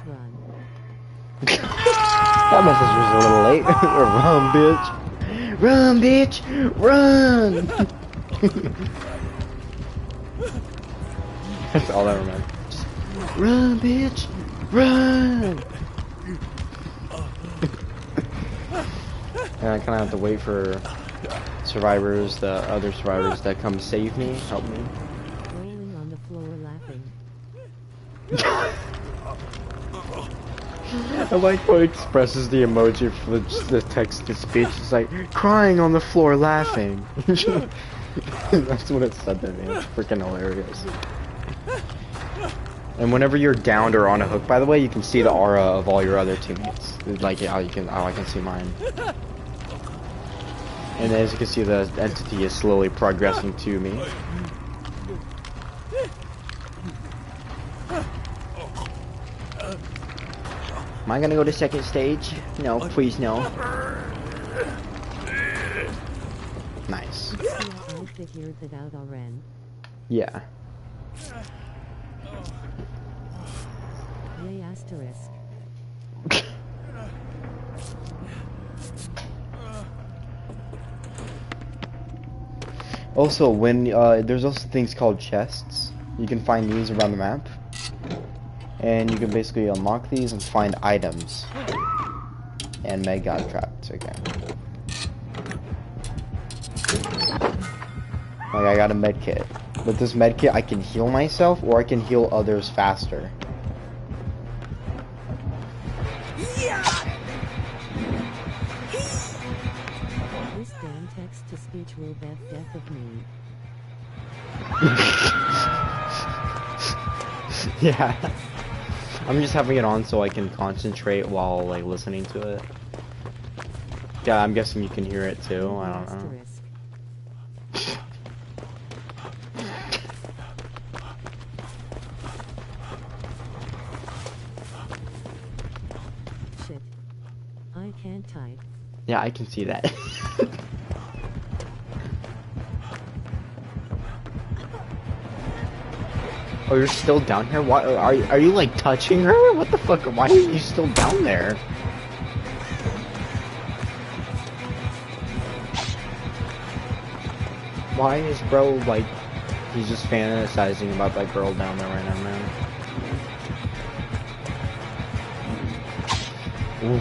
That message was a little late. Run, bitch! Run, bitch! Run! That's all I remember. Just, run, bitch! Run! And I kind of have to wait for survivors, the other survivors that come save me, help me. Rolling on the floor laughing. I like what expresses the emoji for the text to speech. It's like crying on the floor laughing. That's what it said to me. It's freaking hilarious. And whenever you're downed or on a hook, by the way, you can see the aura of all your other teammates. Like how I can see mine. And as you can see, the entity is slowly progressing to me. Am I gonna go to second stage? No, please no. Nice. I figured that out already. Yeah. Yay asterisk. Also, when there's also things called chests. You can find these around the map. And you can basically unlock these and find items. And Meg got trapped again. Like, I got a med kit. With this med kit, I can heal myself or I can heal others faster. This damn text-to-speech will bet death of me. Yeah. I'm just having it on so I can concentrate while like listening to it. Yeah, I'm guessing you can hear it too. I don't know. can't type. Yeah, I can see that. Oh, you're still down here? Why are you like touching her? What the fuck? Why are you still down there? Why is bro like he's just fantasizing about that girl down there right now, man? Ooh.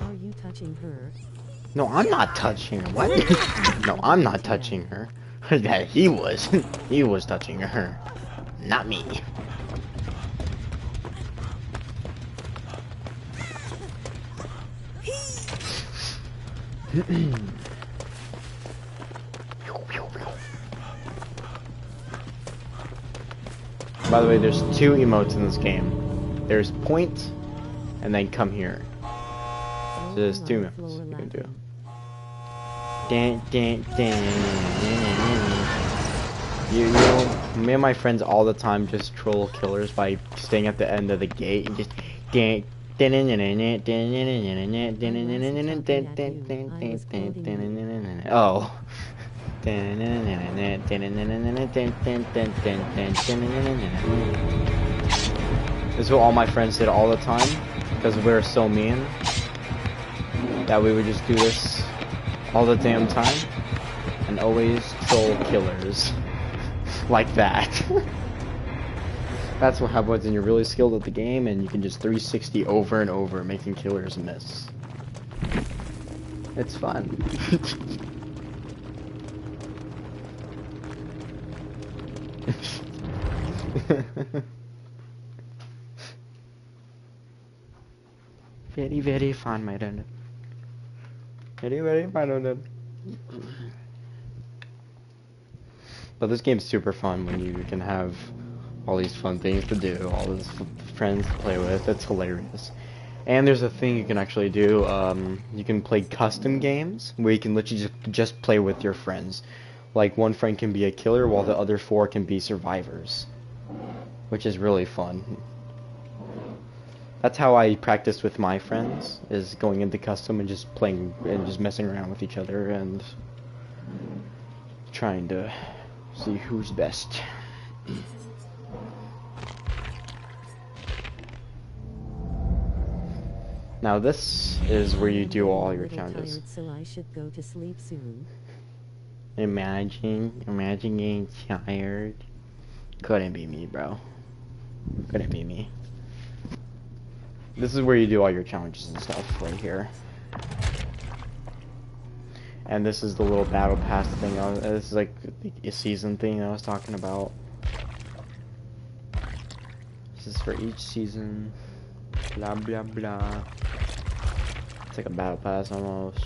Are you touching her? No, I'm not touching her. What? No, I'm not touching her. That he was. He was touching her. Not me. By the way, there's two emotes in this game. There's point, and then come here. So there's two emotes you can do. You know, me and my friends all the time just troll killers by staying at the end of the gate and just oh. This is what all my friends did all the time because we were so mean that we would just do this all the damn time and always troll killers like that. That's what happens when you're really skilled at the game and you can just 360 over and over making killers miss. It's fun. Very, very fun, my friend. Very, very fun, my friend. But this game's super fun when you can have all these fun things to do, all these friends to play with. It's hilarious. And there's a thing you can actually do. You can play custom games where you can literally just play with your friends. Like one friend can be a killer while the other four can be survivors, which is really fun. That's how I practice with my friends, is going into custom and just playing and just messing around with each other and trying to see who's best. Now this is where you do all your challenges. So I should go to sleep soon. Imagine getting tired. Couldn't be me, bro. Couldn't be me. This is where you do all your challenges and stuff, right here. And this is the little battle pass thing. This is like a season thing I was talking about. This is for each season. Blah blah blah. It's like a battle pass almost.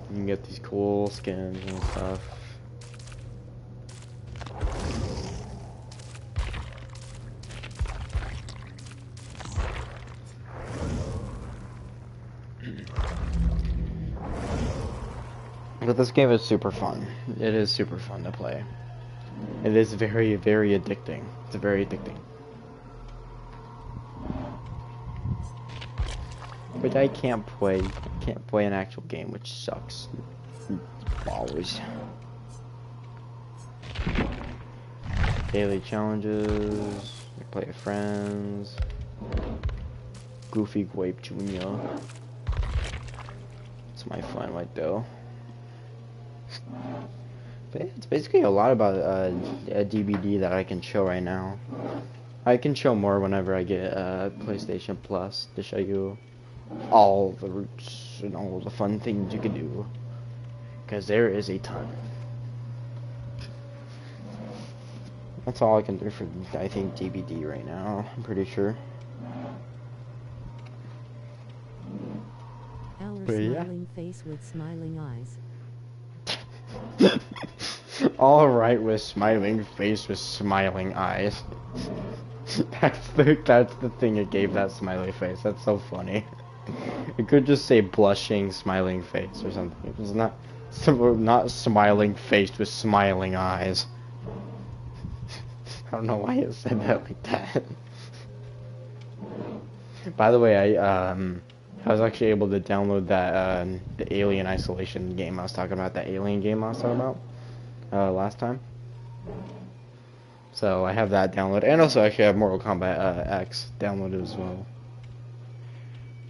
You can get these cool skins and stuff. But this game is super fun. It is super fun to play. It is very, very addicting. It's very addicting. But I can't play an actual game, which sucks. Always. Daily challenges. You play with friends. Goofy Grape Jr. It's my fun right though. But it's basically a lot about a DVD that I can show right now. I can show more whenever I get PlayStation Plus to show you all the routes and all the fun things you can do. Because there is a ton. That's all I can do for, I think, DVD right now. I'm pretty sure. Our But yeah. smiling face with smiling eyes. Alright with smiling face with smiling eyes. That's the thing that gave that smiley face. That's so funny. It could just say blushing, smiling face or something. It's not smiling face with smiling eyes. I don't know why it said that like that. By the way, I was actually able to download that the Alien Isolation game I was talking about. That Alien game I was talking about last time. So I have that downloaded, and also actually have Mortal Kombat X downloaded as well.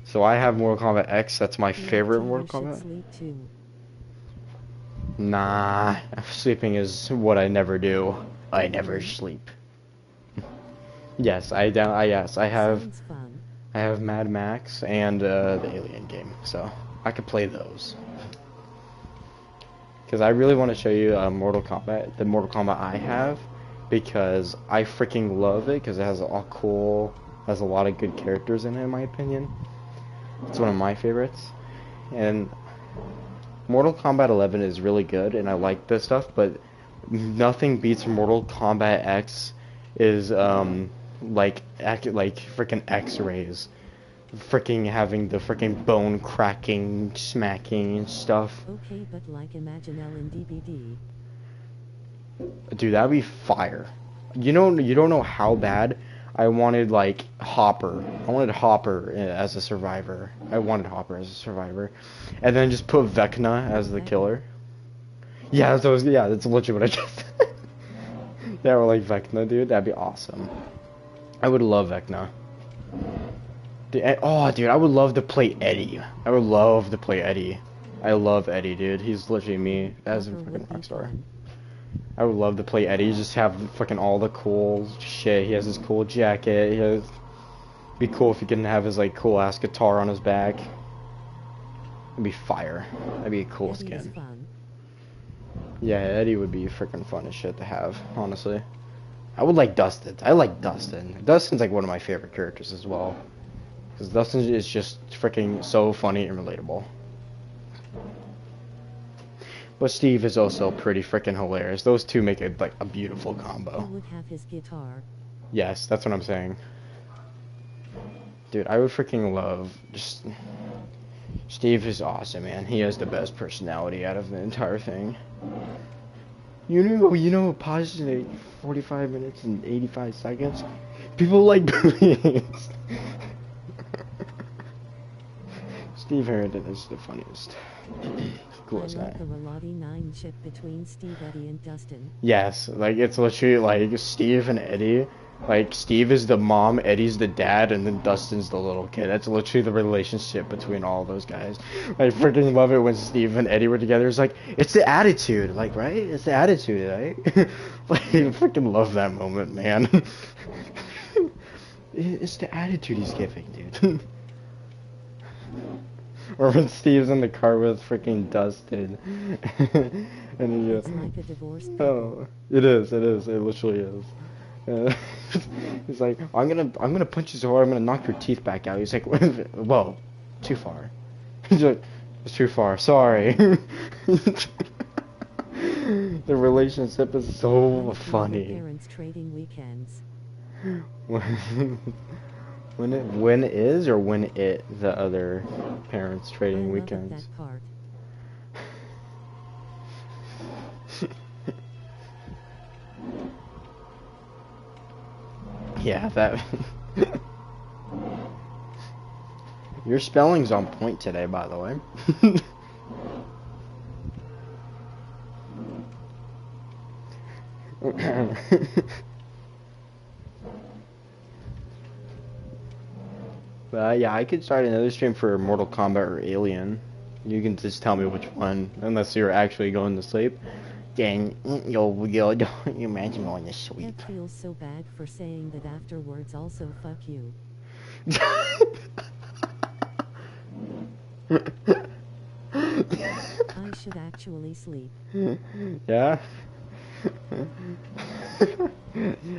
So I have Mortal Kombat X. That's my favorite Mortal Kombat. Sleep too. Nah, sleeping is what I never do. I never sleep. Yes, I have. Sounds fun. I have Mad Max and the Alien game, so I could play those. Because I really want to show you Mortal Kombat, the Mortal Kombat I have, because I freaking love it, because it has has a lot of good characters in it, in my opinion. It's one of my favorites, and Mortal Kombat 11 is really good, and I like this stuff, but nothing beats Mortal Kombat X is like freaking X-rays, freaking having the freaking bone cracking, smacking and stuff. Okay, but like imagine L in DBD. Dude, that'd be fire. You don't know how bad I wanted like Hopper. I wanted Hopper as a survivor. And then just put Vecna as the killer. Yeah, that's literally what I just said. Yeah, or like Vecna, dude. That'd be awesome. I would love Vecna. Oh, dude, I would love to play Eddie. I would love to play Eddie. I love Eddie, dude. He's literally me as a freaking rockstar. I would love to play Eddie. Just have fucking all the cool shit. He has his cool jacket. It'd be cool if he can have his like cool ass guitar on his back. It'd be fire. That'd be a cool Eddie is skin. fun. Yeah, Eddie would be freaking fun as shit to have, honestly. I would like Dustin. I like Dustin. Dustin's like one of my favorite characters as well. Because Dustin is just freaking so funny and relatable. But Steve is also pretty freaking hilarious. Those two make it like a beautiful combo. He would have his guitar. Yes, that's what I'm saying. Dude, I would freaking love just... Steve is awesome, man. He has the best personality out of the entire thing. You know, pause like 45 minutes and 85 seconds. People like bullies. Steve Harrington is the funniest. Coolest I guy. love the Relati 9 ship between Steve, Eddie, and Dustin. Yes, like it's literally like Steve and Eddie. Like Steve is the mom, Eddie's the dad, and then Dustin's the little kid. That's literally the relationship between all those guys. I freaking love it when Steve and Eddie were together. It's like, it's the attitude, like, right? It's the attitude, right? Like, I freaking love that moment, man. It's the attitude he's giving, dude. Or when Steve's in the car with freaking Dustin. And he, It's like a divorced couple. oh, it is, it literally is. He's like, I'm gonna punch you so hard, I'm gonna knock your teeth back out. He's like, whoa, too far. He's like, it's too far, sorry. The relationship is so funny. Parents trading weekends. When is or when it the other parents trading I love weekends? that part. Yeah, that. Your spelling's on point today, by the way. But yeah, I could start another stream for Mortal Kombat or Alien. You can just tell me which one, unless you're actually going to sleep. Then you'll imagine going to sleep. It feels so bad for saying that afterwards also fuck you. I should actually sleep. Yeah.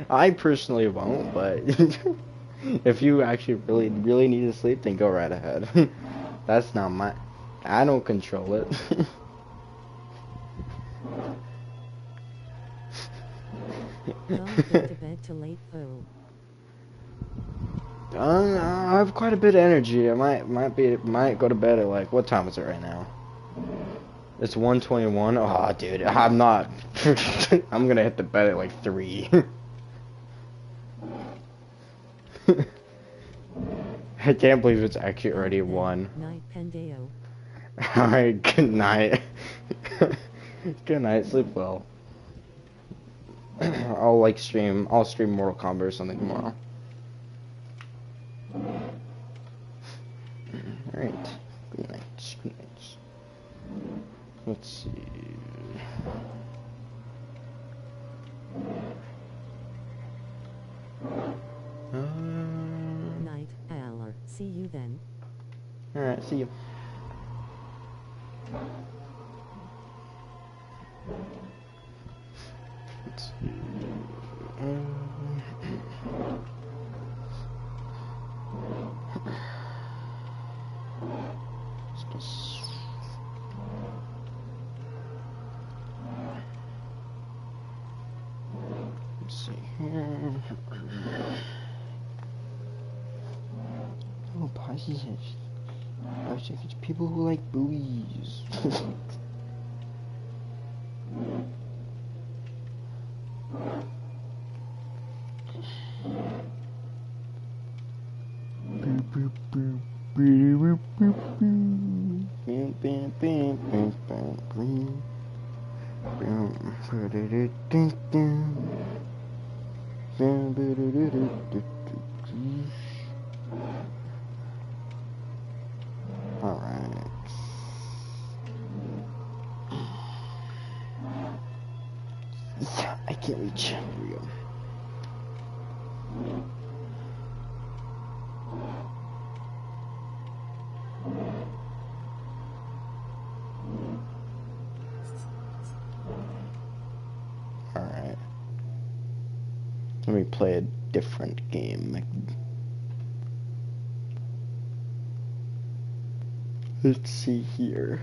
I personally won't, but if you actually really need to sleep, then go right ahead. That's not my... I don't control it. Don't go to bed too late, though. I have quite a bit of energy. I might go to bed at like, what time is it right now? It's 1:21. Oh, dude, I'm not. I'm gonna hit the bed at like 3. I can't believe it's actually already 1. Night Pendeo. Alright, good night. Good night, sleep well. I'll stream Mortal Kombat or something tomorrow. Alright, good night, good night. Let's see. Night, Aller. See you then. Alright, see you. Let's see. Let's see here. Oh, positive. It's people who like buoys. Alright. Yeah, I can't reach. Here we go. Alright. Let me play a different game. Let's see here.